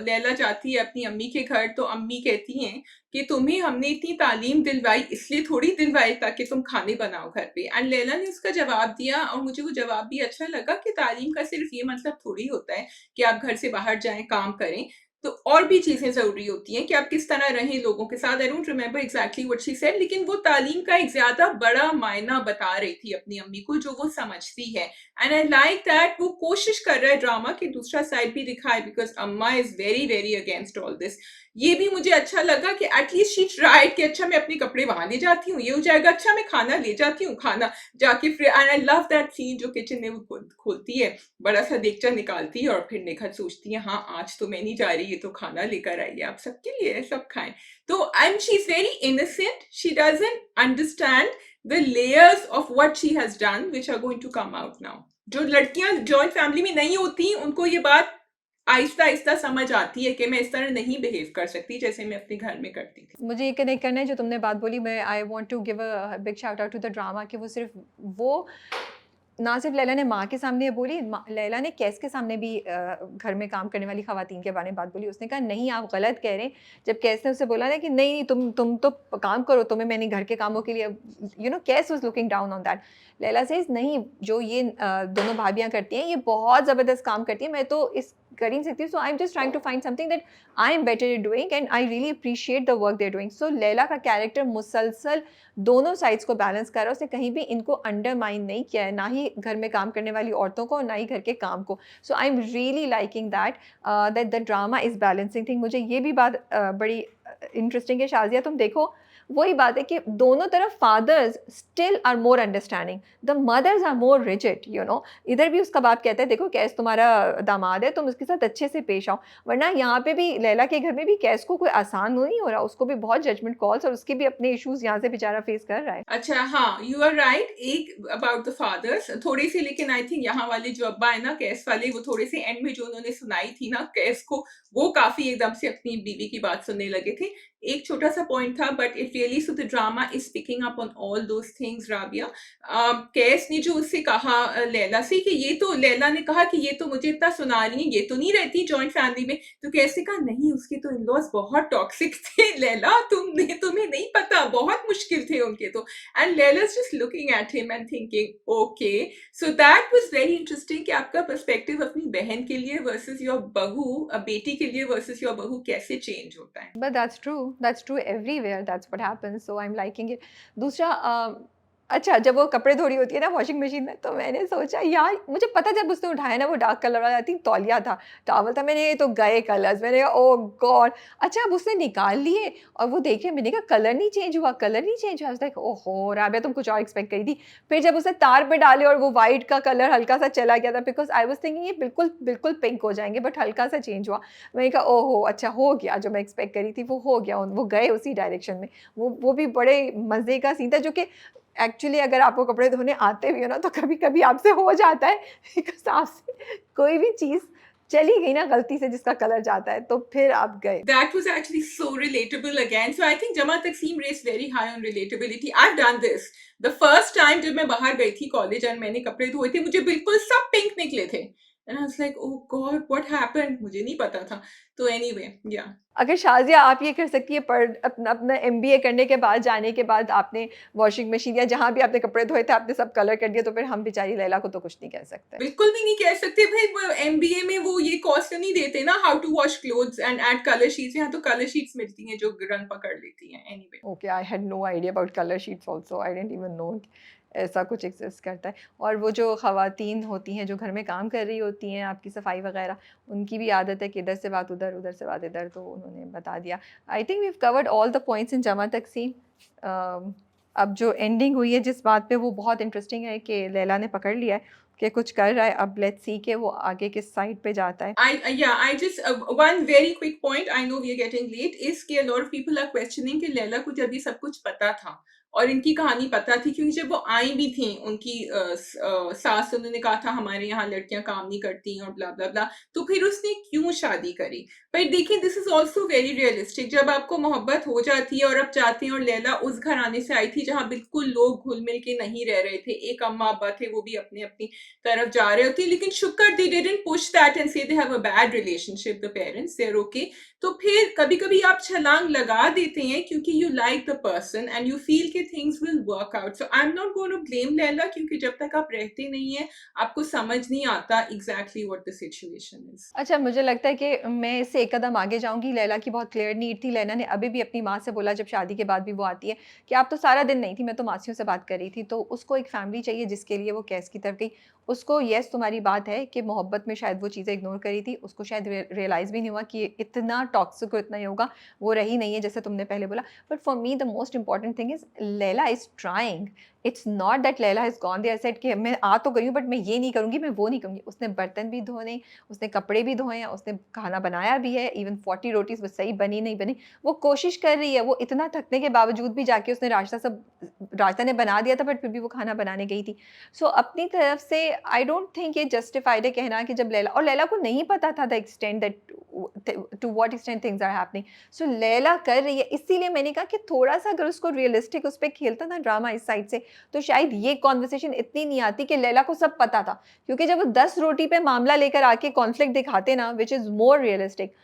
लैला जाती है अपनी अम्मी के घर तो अम्मी कहती हैं कि तुम्हें हमने इतनी तालीम दिलवाई इसलिए थोड़ी दिलवाई ताकि तुम खाने बनाओ घर पे। एंड लैला ने उसका जवाब दिया और मुझे वो जवाब भी अच्छा लगा कि तालीम का सिर्फ ये मतलब थोड़ी होता है कि आप घर से बाहर जाएं, काम करें। तो और भी चीजें जरूरी होती हैं कि आप किस तरह रहें लोगों के साथ। I don't remember exactly what she said, लेकिन वो तालीम का एक ज्यादा बड़ा मायना बता रही थी अपनी अम्मी को जो वो समझती है। एंड आई लाइक दैट वो कोशिश कर रहा है ड्रामा की दूसरा साइड भी दिखाए, बिकॉज अम्मा is very very against all this. ये भी मुझे अच्छा लगा कि एटलीस्ट शी ट्राइड कि अच्छा मैं अपने कपड़े वहां ले जाती हूँ, ये हो जाएगा, अच्छा मैं खाना ले जाती हूँ, खाना जाके फिर। And I love that scene जो किचन में वो खोलती है, बड़ा सा देगचा निकालती है और फिर निखत सोचती है हाँ आज तो मैं नहीं जा रही, ये तो खाना लेकर आई है आप सबके लिए, सब खाएं। तो and she is very innocent, she doesn't understand the layers of what she has done which are going to come out now। जो लड़कियां जॉइंट फैमिली में नहीं होती उनको ये बात आहिस्ता आहिस्ता समझ आती है कि मैं इस तरह नहीं बिहेव कर सकती जैसे मैं अपने घर में करती थी। मुझे ये कनेक्ट करना है जो तुमने बात बोली। मैं I want to give a big shout out to the drama कि वो सिर्फ वो ना सिर्फ लैला ने माँ के सामने ये बोली, लैला ने कैस के सामने भी घर में काम करने वाली खवातीन के बारे में बात बोली। उसने कहा नहीं आप गलत कह रहे हैं। जब कैस ने उससे बोला ना कि नहीं तुम तो काम करो, तुम्हें मैंने घर के कामों के लिए Kais was looking down on that. Laila says नहीं, जो ये दोनों भाभियाँ करती हैं ये बहुत ज़बरदस्त काम करती हैं, मैं तो इस कर ही नहीं सकती। So I am just trying to find something that I am better at doing and I really appreciate the work they are doing. So Laila का कैरेक्टर मुसलसल दोनों साइड्स को बैलेंस कर रहा है। उसने कहीं भी इनको अंडरमाइन नहीं किया है, ना ही घर में काम करने वाली औरतों को, ना ही घर के काम को। So I am really liking that the drama is balancing thing. मुझे ये भी बात बड़ी इंटरेस्टिंग है शाज़िया, तुम देखो वही बात है कि दोनों तरफ fathers still are more understanding, the mothers are more rigid, you know. इधर भी उसका बाप कहता है देखो कैस तुम्हारा दामाद है, तुम उसके साथ अच्छे से पेश आओ, वरना यहाँ पे भी लैला के घर में भी कैस को कोई आसान नहीं हो रहा, उसको भी बहुत जजमेंट कॉल्स और उसके भी अपने इश्यूज यहाँ से बेचारा फेस कर रहा है। अच्छा, हाँ, यू आर राइट। एक अबाउट द फादर्स थोड़े से, लेकिन आई थिंक यहाँ वाले जो अब्बा है ना कैस वाले, वो थोड़े से एंड में जो उन्होंने सुनाई थी ना कैस को, वो काफी एकदम से अपनी बीवी की बात सुनने लगे थे। एक छोटा सा पॉइंट था, but it really, so the drama is picking up on all those things, Rabia. Kais ने जो उससे कहा लैला से कि ये तो, लैला ने कहा कि ये तो मुझे इतना सुना रही है, ये तो नहीं रहती जॉइंट फैमिली में, तो कैसे कहा नहीं उसके तो इन-लॉज बहुत टॉक्सिक थे लैला, तुम्हें नहीं पता, बहुत मुश्किल थे उनके तो। And Laila's just looking at him and thinking, okay, so that was very interesting कि आपका perspective अपनी बहन के लिए versus your बहू, बेटी के लिए versus your बहू कैसे change होता है। But that's true everywhere, that's what happens, so I'm liking it. दूसरा अच्छा, जब वो कपड़े धो रही होती है ना वॉशिंग मशीन में, तो मैंने सोचा यार, मुझे पता जब उसने उठाया ना वो डार्क कलर वाला, आई थिंक तौलिया था, टॉवल था, मैंने ये तो गए कलर्स, मैंने कहा ओह गॉड। अच्छा, अब उसने निकाल लिए और वो देखे, मैंने कहा कलर नहीं चेंज हुआ, कलर नहीं चेंज हुआ, लाइक ओहो राबिया तुम कुछ और एक्सपेक्ट करी थी। फिर जब उसने तार पे डाले और वो वाइट का कलर हल्का सा चला गया था, बिकॉज आई वॉज थिंकिंग ये बिल्कुल बिल्कुल पिंक हो जाएंगे, बट हल्का सा चेंज हुआ। मैंने कहा ओहो अच्छा हो गया, जो मैं एक्सपेक्ट करी थी वो हो गया, वो गए उसी डायरेक्शन में। वो भी बड़े मज़े का सीन था, जो कि एक्चुअली अगर आपको कपड़े धोने आते भी हो ना, तो कभी कभी आपसे हो जाता है, बिकॉज आपसे कोई भी चीज़ चली गई ना गलती से जिसका कलर जाता है, तो फिर आप गए। That was actually so relatable again. So I think Jama Takseem raised very high on relatability. I've done this. The first time जब मैं बाहर गई थी कॉलेज और मैंने कपड़े धोए थे, मुझे बिल्कुल सब पिंक निकले थे। And I was like, oh God, what happened? मुझे नहीं पता था। तो anyway, yeah. अगर शाज़िया आप ये कर सकती है, अपना एमबीए करने के बाद, जाने के बाद आपने वॉशिंग मशीन या जहाँ भी आपने कपड़े धोए थे आपने सब कलर कर दिया, तो फिर हम बेचारी लैला को तो कुछ नहीं कह सकते। बिल्कुल भी नहीं कह सकते भाई, वो एमबीए में वो ये कोर्स नहीं देते ना, how to wash clothes and add colour sheets. यहाँ तो कलर शीट्स मिलती हैं जो रंग पकड़ लेती हैं। Anyway, okay, I had no idea about colour sheets also, I didn't even know ऐसा कुछ एग्जिस्ट करता है। और वो जो ख़वातीन होती हैं जो घर में काम कर रही होती हैं, आपकी सफाई वगैरह, उनकी भी आदत है कि इधर से बात उधर, उधर से बात इधर, तो उन्होंने बता दिया। I think we have covered all the points in Jama Taqseem. अब जो एंडिंग हुई है जिस बात पे, वो बहुत इंटरेस्टिंग है कि लैला ने पकड़ लिया है कि कुछ कर रहा है, अब लेट्स सी कि वो आगे किस साइड पे जाता है। I just one very quick point. I know we are getting late. is कि a lot of people are questioning कि लैला को जब ये सब कुछ पता था और इनकी कहानी पता थी, क्योंकि जब वो आई भी थी उनकी सास, उन्होंने कहा था हमारे यहाँ लड़कियां काम नहीं करती और ब्ला ब्ला ब्ला, तो फिर उसने क्यों शादी करी। पर देखिए, this is also very realistic. जब आपको मोहब्बत हो जाती है और आप चाहते हैं, और लैला उस घराने से आई थी जहाँ बिल्कुल लोग घुल मिल के नहीं रह रहे थे, एक अम्मा अब्बा थे, वो भी अपनी अपनी तरफ जा रहे होते, लेकिन शुक्र they didn't push that and say they have a bad relationship, the parents they are okay. तो फिर कभी कभी आप छलांग लगा देते हैं क्योंकि you like the person and you feel के things will work out. So I am not going to blame Laila, क्योंकि जब तक आप रहते नहीं है आपको समझ नहीं आता exactly what the situation is. अच्छा, मुझे लगता है कि मैं इससे एक कदम आगे जाऊंगी। लैला की बहुत क्लियर नीड थी। लैला ने अभी भी अपनी माँ से बोला, जब शादी के बाद भी वो आती है, कि आप तो सारा दिन नहीं थी, मैं तो मासियों से बात कर रही थी। तो उसको एक फैमिली चाहिए, जिसके लिए वो कैस की तरफ गई। उसको येस तुम्हारी बात है कि मोहब्बत में शायद वो चीज़ें इग्नोर करी थी, उसको शायद रियलाइज़ भी नहीं हुआ कि इतना टॉक्सिक और इतना ही होगा, वो रही नहीं है जैसे तुमने पहले बोला। But for me the most important thing is Laila is trying. It's not that Laila has gone there said कि मैं आ तो गई हूँ बट मैं ये नहीं करूँगी, मैं वो नहीं करूँगी। उसने बर्तन भी धोने, उसने कपड़े भी धोए हैं, उसने खाना बनाया भी है। इवन 40 रोटीज़ बस सही बनी नहीं बनी, वो कोशिश कर रही है। वो इतना थकने के बावजूद भी जाके उसने रास्ता ने बना दिया था, बट फिर भी वो खाना बनाने गई थी। सो अपनी तरफ से आई डोंट थिंक ये जस्टिफाइड है कहना कि जब लैला को नहीं पता था the extent that to what extent things are happening. So Laila कर रही है, इसीलिए मैंने कहा कि थोड़ा सा अगर उसको रियलिस्टिक उस पर खेलता ना ड्रामा इस साइड से, तो शायद ये कॉन्वर्सेशन इतनी नहीं आती कि लैला को सब पता था। क्योंकि जब वो 10 रोटी पे मामला लेकर आके कॉन्फ्लिक्ट दिखाते ना, विच इज़ मोर रियलिस्टिक,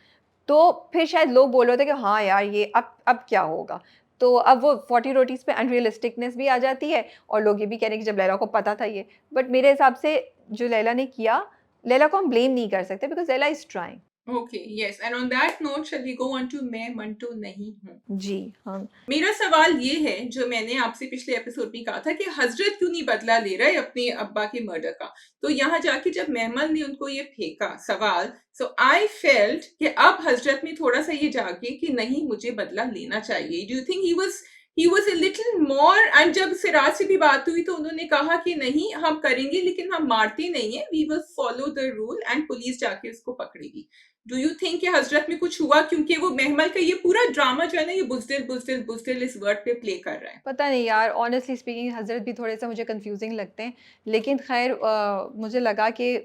तो फिर शायद लोग बोल रहे थे कि हाँ यार ये अब क्या होगा। तो अब वो 40 रोटीज़ पे अनरियलिस्टिकनेस भी आ जाती है, और लोग ये भी कह रहे हैं कि जब लैला को पता था ये। बट मेरे हिसाब से जो लैला ने किया, लैला को हम ब्लेम नहीं कर सकते, because Laila is trying. Okay, yes, and on that note, shall we go on to मैं मंटू नहीं हूँ। जी हाँ। मेरा सवाल ये है, जो मैंने आपसे पिछले एपिसोड में कहा था कि हजरत क्यों नहीं बदला ले रहा है अपने अब्बा के मर्डर का। तो यहाँ जाके जब मेमन ने उनको ये फेंका सवाल, सो आई फेल्ट कि अब हजरत में थोड़ा सा ये जागे कि नहीं, मुझे बदला लेना चाहिए। Do you think he was a little more, and जब सिराज से भी बात हुई तो उन्होंने कहा कि नहीं हम करेंगे लेकिन हम मारते नहीं है, we will follow the rule and police जाके उसको पकड़ेगी। डू यू थिंक कि हजरत में कुछ हुआ? क्योंकि वो महमल का ये पूरा ड्रामा जो है ना, ये बुजदिल बुजदिल बुजदिल इस वर्ड पे प्ले कर रहा है। पता नहीं यार, ऑनेस्टली स्पीकिंग हज़रत भी थोड़े से मुझे कंफ्यूजिंग लगते हैं, लेकिन खैर मुझे लगा कि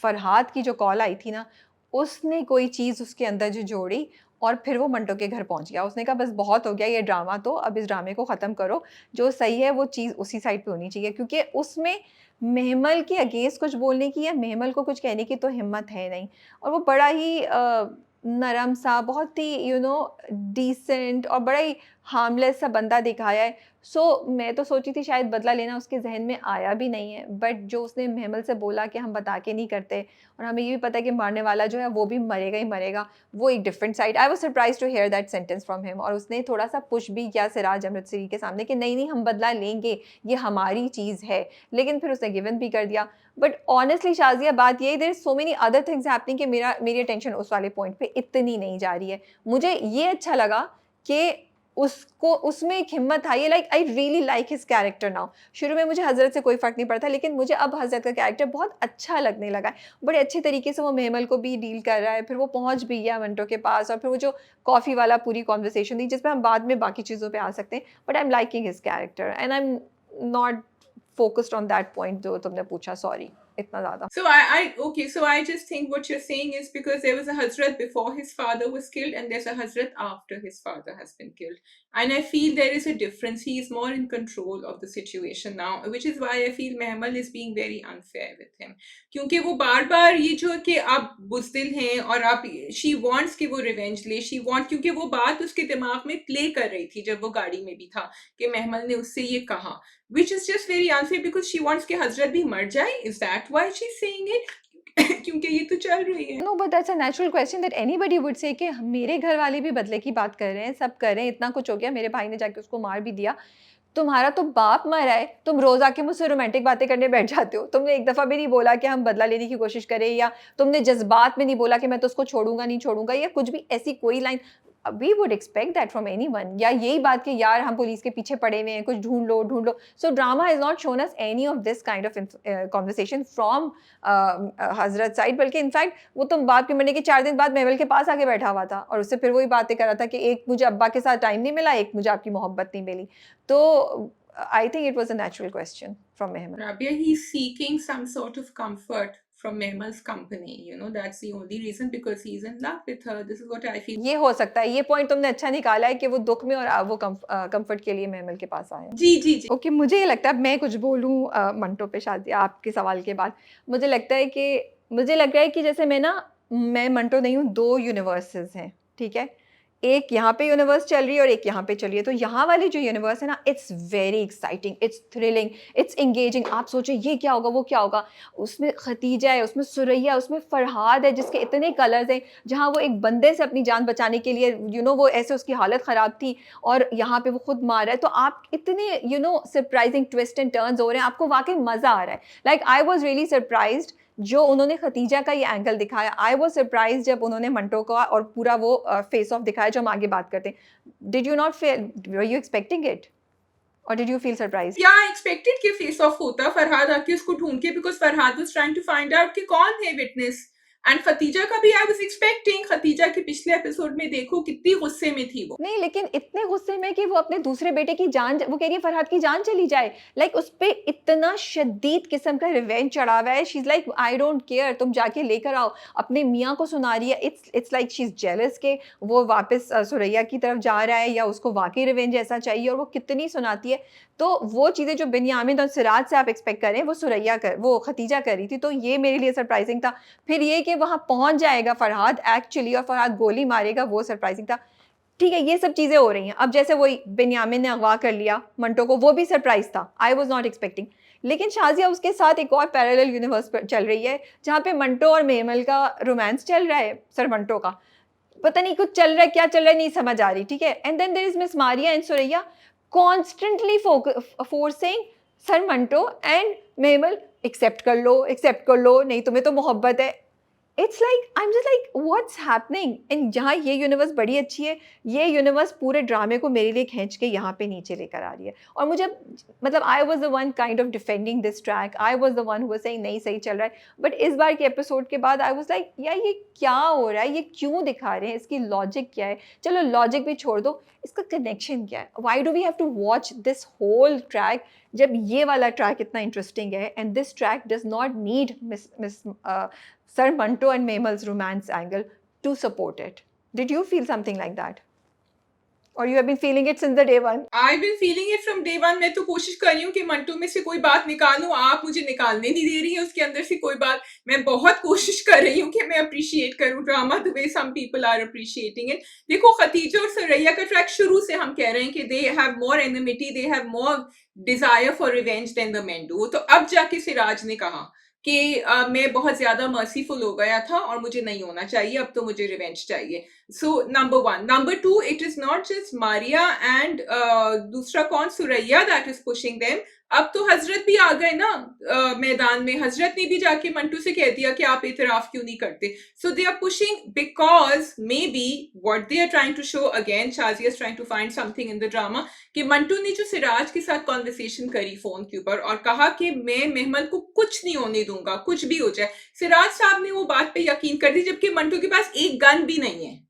फरहाद की जो कॉल आई थी ना, उसने कोई चीज़ उसके अंदर जो जोड़ी और फिर वो मंटो के घर पहुंच गया। उसने कहा बस बहुत हो गया ये ड्रामा, तो अब इस ड्रामे को ख़त्म करो, जो सही है वो चीज़ उसी साइड पे होनी चाहिए, क्योंकि उसमें महमल के अगेंस्ट कुछ बोलने की या महमल को कुछ कहने की तो हिम्मत है नहीं। और वो बड़ा ही नरम सा, बहुत ही डिसेंट और बड़ा ही हार्मलेस सा बंदा दिखाया है। मैं तो सोची थी शायद बदला लेना उसके ज़हन में आया भी नहीं है, बट जो उसने महमल से बोला कि हम बता के नहीं करते और हमें ये भी पता है कि मारने वाला जो है वो भी मरेगा ही मरेगा, वो एक different side. I was surprised to hear that sentence from him. और उसने थोड़ा-सा पुश भी किया सिराज अमृतसरी के सामने कि नहीं-नहीं हम बदला लेंगे, ये हमारी चीज़ है, लेकिन फिर उसने गिव इन भी कर दिया। बट ऑनेस्टली शाज़िया, बात ये है there is so many other things happening कि मेरी अटेंशन उस वाले पॉइंट पे इतनी नहीं जा रही है। मुझे ये अच्छा लगा कि उसको उसमें एक हिम्मत आई है, like I really like his character now. शुरू में मुझे हज़रत से कोई फ़र्क नहीं पड़ता, लेकिन मुझे अब हज़रत का कैरेक्टर बहुत अच्छा लगने लगा है। बड़े अच्छे तरीके से वो महमल को भी डील कर रहा है, फिर वो पहुँच भी गया मंटो के पास, और फिर वो जो कॉफ़ी वाला पूरी कन्वर्सेशन थी, जिसमें हम बाद में बाकी चीज़ों पे आ सकते हैं। But I am liking his character and I am not focused on that point जो तुमने पूछा, सॉरी इतना ज़्यादा। So okay, so I just think what you're saying is because there was a Hazrat before his father was killed and there's a Hazrat after his father has been killed. And I feel there is a difference. He is more in control of the situation now, which is why I feel Mehmal is being very unfair with him. क्योंकि वो बार बार ये जो कि आप बुज़दिल हैं और आप, she wants कि वो revenge ले, she wants, क्योंकि वो बात उसके दिमाग में प्ले कर रही थी जब वो गाड़ी में भी था कि महमल ने उससे ये कहा, which is just very unfair because she wants कि हजरत भी मर जाए. Is that why she's saying it? क्योंकि ये तो चल रही है. No, but that's a natural question that anybody would say कि मेरे घर वाले भी बदले की बात कर रहे हैं, सब कर रहे हैं, इतना कुछ हो गया, मेरे भाई ने जाके उसको मार भी दिया, तुम्हारा तो बाप मरा है, तुम रोज आके मुझसे रोमांटिक बातें करने बैठ जाते हो। तुमने एक दफ़ा भी नहीं बोला कि हम बदला लेने की कोशिश करें, या तुमने जज्बात में नहीं बोला कि मैं तो उसको छोड़ूंगा नहीं छोड़ूंगा, या कुछ भी ऐसी कोई line. We would expect that from anyone, या यही बात कि यार हम पुलिस के पीछे पड़े हुए हैं, कुछ ढूंढ लो ढूंढ लो। So drama has not shown us any of this kind of conversation from Hazrat side, बल्कि इनफैक्ट वो तो बाप के मरने के 4 दिन बाद महमल के पास आके बैठा हुआ था और उससे फिर वही बातें कर रहा था कि एक मुझे अब्बा के साथ टाइम नहीं मिला, एक मुझे आपकी मोहब्बत नहीं मिली। तो I think it was a natural question from Mehman. Rabia, he's seeking some sort of comfort from Mehmal's company. You know, that's the only reason because he's in love with her. This is what I feel. ये हो सकता है, ये पॉइंट तुमने अच्छा निकाला है कि वो दुख में और वो कंफर्ट के लिए महमल के पास आए। जी जी जी। ओके, मुझे ये लगता है, मैं कुछ बोलूँ मंटो पे शादी आपके सवाल के बाद, मुझे लगता है कि मुझे लग रहा है कि जैसे मैं मंटो नहीं हूँ, 2 यूनिवर्सेस हैं, ठीक है। एक यहाँ पे यूनिवर्स चल रही है और एक यहाँ पे चल रही है। तो यहाँ वाली जो यूनिवर्स है ना, it's very exciting, it's thrilling, it's engaging. आप सोचो ये क्या होगा, वो क्या होगा। उसमें खतीजा है, उसमें सुरैया, उसमें फरहाद है जिसके इतने कलर्स हैं। जहाँ वो एक बंदे से अपनी जान बचाने के लिए वो ऐसे उसकी हालत ख़राब थी और यहाँ पे वो खुद मार रहा है। तो आप इतने सरप्राइजिंग ट्विस्ट एंड टर्न्स हो रहे हैं, आपको वाकई मज़ा आ रहा है। Like I was really surprised जो उन्होंने खतीजा का ये एंगल दिखाया। आई वॉज सरप्राइज जब उन्होंने मंटो का और पूरा वो फेस ऑफ दिखाया जो हम आगे बात करते हैं। Did you not feel, were you expecting it और डिड यू फील सरप्राइज? या एक्सपेक्टेड कि फेस ऑफ होता फरहाद आके उसको ढूंढ के, because Farhad was trying to find out कि कौन है विटनेस। एंड खतीजा का भी आई वाज एक्सपेक्टिंग, खतीजा के पिछले एपिसोड में देखो कितनी गुस्से में थी वो। नहीं, लेकिन इतने गुस्से में कि वो अपने दूसरे बेटे की जान, वो कह रही है फरहाद की जान चली जाए। लाइक उस पे इतना शदीद किस्म का रिवेंज चढ़ा हुआ है। She is like I don't care, तुम जाके लेकर आओ। अपने मियाँ को सुना रही है। It's like she is jealous के वो वापस सुरैया की तरफ जा रहा है या उसको वाकई रिवेंज ऐसा चाहिए, और वो कितनी सुनाती है। तो वो चीज़ें जो बिन्यामिन और सिराज से आप एक्सपेक्ट करें वो खतीजा कर रही थी, तो ये मेरे लिए सरप्राइजिंग था। फिर ये कि वहाँ पहुँच जाएगा फरहाद एक्चुअली और फरहाद गोली मारेगा, वो सरप्राइजिंग था। ठीक है, ये सब चीज़ें हो रही हैं। अब जैसे वही बिन्यामिन ने अगवा कर लिया मंटो को, वो भी सरप्राइज था। I was not expecting. लेकिन शाजिया उसके साथ एक और पैरेलल यूनिवर्स पर चल रही है जहाँ पे मंटो और महमल का रोमांस चल रहा है। सर मंटो का पता नहीं कुछ चल रहा है, क्या चल रहा है नहीं समझ आ रही, ठीक है। And then there is miss Maria and Suraiya constantly forcing sir Manto and Mehmal accept कर लो, नहीं तुम्हें तो मोहब्बत है। It's like I am just like what's happening, and जहाँ ये यूनिवर्स बड़ी अच्छी है, ये यूनिवर्स पूरे ड्रामे को मेरे लिए खींच के यहाँ पे नीचे लेकर आ रही है। और मुझे मतलब I was the one kind of defending this track, I was the one who was saying नहीं सही चल रहा है, बट इस बार के एपिसोड के बाद आई वाज लाइक यार ये क्या हो रहा है, ये क्यों दिखा रहे हैं, इसकी लॉजिक क्या है? चलो लॉजिक भी छोड़ दो, इसका कनेक्शन क्या है? Why do we have to watch this whole track जब ये वाला ट्रैक इतना इंटरेस्टिंग है, and this track does not need miss Sir Manto and Maimal's romance angle to support it. Did you feel something like that? Or you have been feeling it since the day one? I've been feeling it from day one. मैं तो कोशिश कर रही हूँ कि मंटो में से कोई बात निकालूं, आप मुझे निकालने नहीं दे रही हैं उसके अंदर से कोई बात। मैं बहुत कोशिश कर रही हूँ कि मैं अप्रिशिएट करूँ drama the way some people are appreciating it. देखो खतीजा और सरैया का ट्रैक शुरू से हम कह रहे हैं कि they have more enmity, they have more desire for revenge than the men do. तो अब जाके सिराज ने कहा कि मैं बहुत ज्यादा मर्सीफुल हो गया था और मुझे नहीं होना चाहिए, अब तो मुझे रिवेंज चाहिए। So number one. Number two, it is not just Maria and दूसरा कौन, Suraiya, that is pushing them. अब तो हजरत भी आ गए ना मैदान में। हजरत ने भी जाके मंटू से कह दिया कि आप इतराफ क्यों नहीं करते। So they are pushing because maybe what they are trying to show, again Shazia is trying to find something in the drama, कि मंटू ने जो सिराज के साथ कॉन्वर्सेशन करी फोन के ऊपर और कहा कि मैं मेहमल को कुछ नहीं होने दूंगा, कुछ भी हो जाए, सिराज साहब ने वो बात पे यकीन कर दी, जबकि मंटू के पास एक गन भी नहीं है,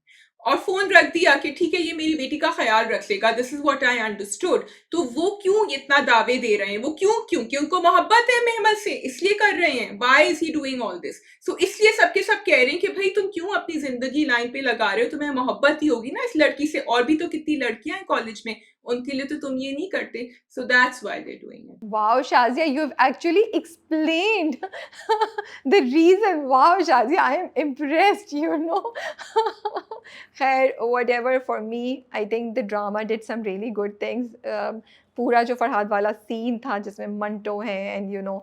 और फोन रख दिया कि ठीक है ये मेरी बेटी का ख्याल रख लेगा, this is what I understood. तो वो क्यों इतना दावे दे रहे हैं? वो क्यों क्योंकि उनको मोहब्बत है मेहमल से, इसलिए कर रहे हैं। Why is he doing all this? So इसलिए सबके सब कह रहे हैं कि भाई तुम क्यों अपनी जिंदगी लाइन पे लगा रहे हो, तुम्हें मोहब्बत ही होगी ना इस लड़की से, और भी तो कितनी लड़कियां हैं कॉलेज में, उनके लिए तो तुम ये नहीं करते। So that's why they doing it. Wow, Shazia, you've actually explained the reason. Wow, Shazia, I am impressed, you know. Khair, whatever, for me, I think the drama did some really good things. पूरा जो फरहाद वाला सीन था जिसमें मंटो है एंड यू नो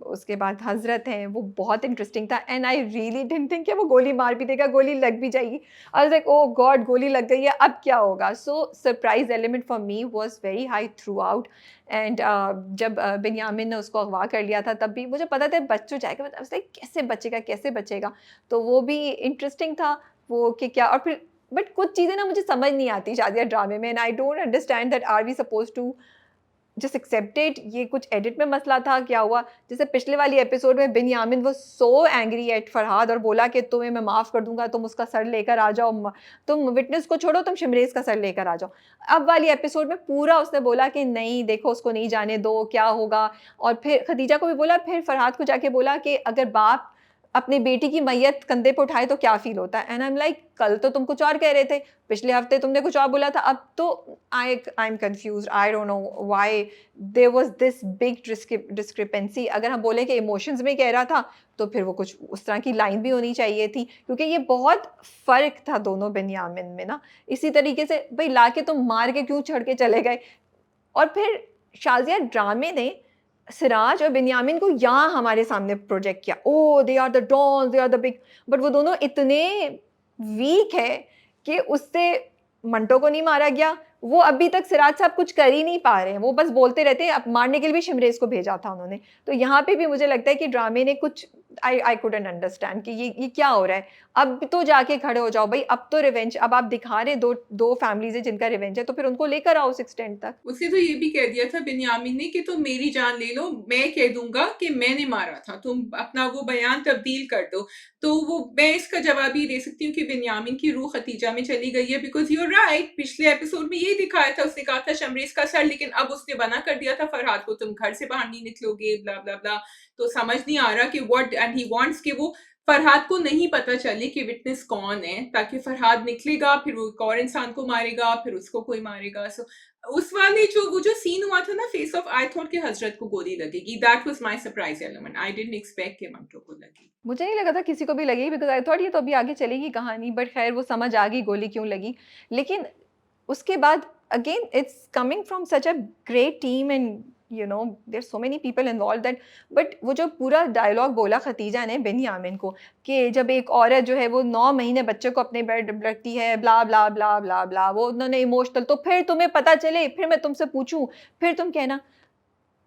उसके बाद हजरत हैं, वो बहुत इंटरेस्टिंग था। And I really didn't think कि वो गोली मार भी देगा, गोली लग भी जाएगी। I was like oh God, गोली लग गई है, अब क्या होगा? So surprise element for me was very high through out. And जब बिन्यामिन ने उसको अगवा कर लिया था तब भी मुझे पता था बच तो जाएगा, बट लाइक कैसे बचेगा, कैसे बचेगा? तो वो भी इंटरेस्टिंग था वो कि क्या। और फिर बट कुछ चीज़ें ना मुझे समझ नहीं आती शादिया ड्रामे में, and I don't understand that are we suppose to just accept it. ये कुछ एडिट में मसला था, क्या हुआ? जैसे पिछले वाली एपिसोड में बिन्यामिन वो सो एंग्री एट फरहाद और बोला कि तुम्हें मैं माफ़ कर दूंगा, तुम उसका सर लेकर आ जाओ, तुम विटनेस को छोड़ो, तुम शिमरेज का सर लेकर आ जाओ। अब वाली एपिसोड में पूरा उसने बोला कि नहीं देखो उसको नहीं जाने दो, क्या होगा। और फिर खदीजा को भी बोला, फिर फरहाद को जाके बोला कि अगर बाप अपनी बेटी की मैयत कंधे पे उठाए तो क्या फील होता है। एंड आई एम लाइक कल तो तुम कुछ और कह रहे थे, पिछले हफ्ते तुमने कुछ और बोला था, अब तो I am confuse. I don't know why there was this big discrepancy. अगर हम बोले कि इमोशंस में कह रहा था तो फिर वो कुछ उस तरह की लाइन भी होनी चाहिए थी, क्योंकि ये बहुत फ़र्क था दोनों बिन्यामिन में ना। इसी तरीके से भाई ला के तुम मार के क्यों चढ़ के चले गए? और फिर शाजिया ड्रामे ने सिराज और बिन्यामिन को यहाँ हमारे सामने प्रोजेक्ट किया, oh they are the dons, they are the big, but वो दोनों इतने वीक है कि उससे मंटो को नहीं मारा गया। वो अभी तक सिराज साहब कुछ कर ही नहीं पा रहे हैं, वो बस बोलते रहते हैं। अब मारने के लिए भी शिमरेज को भेजा था उन्होंने। तो यहाँ पे भी मुझे लगता है कि ड्रामे ने कुछ आई कुडंट अंडरस्टैंड कि ये क्या हो रहा है। अब तो जाके खड़े हो जाओ भाई, अब तो रिवेंज, अब आप दिखा रहे दो फैमिलीज है जिनका रिवेंज है, तो फिर उनको लेकर आओ उस एक्सटेंट तक। उसने तो ये भी कह दिया था बिन्यामिन ने कि तुम मेरी जान ले लो, मैं कह दूंगा कि मैंने मारा था, तुम अपना वो बयान तब्दील कर दो। तो वो मैं इसका जवाब ये दे सकती हूँ कि बिन्यामिन की रूह खतीजा में चली गई है, बिकॉज यू राइट। पिछले एपिसोड में ये दिखाया था, उसने कहा था शमरेज का सर, लेकिन अब उसने बना कर दिया था फरहाद को, तुम घर से बाहर नहीं निकलोगे, ब्ला ब्ला ब्ला। तो समझ नहीं आ रहा कि व्हाट, एंड ही वांट्स कि वो फरहाद को नहीं पता चले कि विटनेस कौन है, ताकि फरहाद निकलेगा, फिर वो एक और इंसान को मारेगा, फिर उसको कोई मारेगा। सो उस वाले वो जो सीन हुआ था ना फेस ऑफ, आई थॉट कि हजरत को गोली लगेगी। That was my surprise element. I didn't expect कि मंटो को लगी। मुझे नहीं लगा था किसी को भी लगेगी, बिकॉज आई थॉट ये तो अभी आगे चलेगी कहानी, बट खैर वो समझ आ गई गोली क्यों लगी। लेकिन उसके बाद again it's coming from such a great team and you know there so many people involve that. But वो जो पूरा डायलॉग बोला खतीजा ने बिन्यामिन को कि जब एक औरत जो है वो 9 महीने बच्चे को अपने बेड रखती है, ब्ला ब्ला ब्ला ब्ला ब्ला, वो उन्होंने इमोशनल, तो फिर तुम्हें पता चले, फिर मैं तुमसे पूछूं, फिर तुम कहना।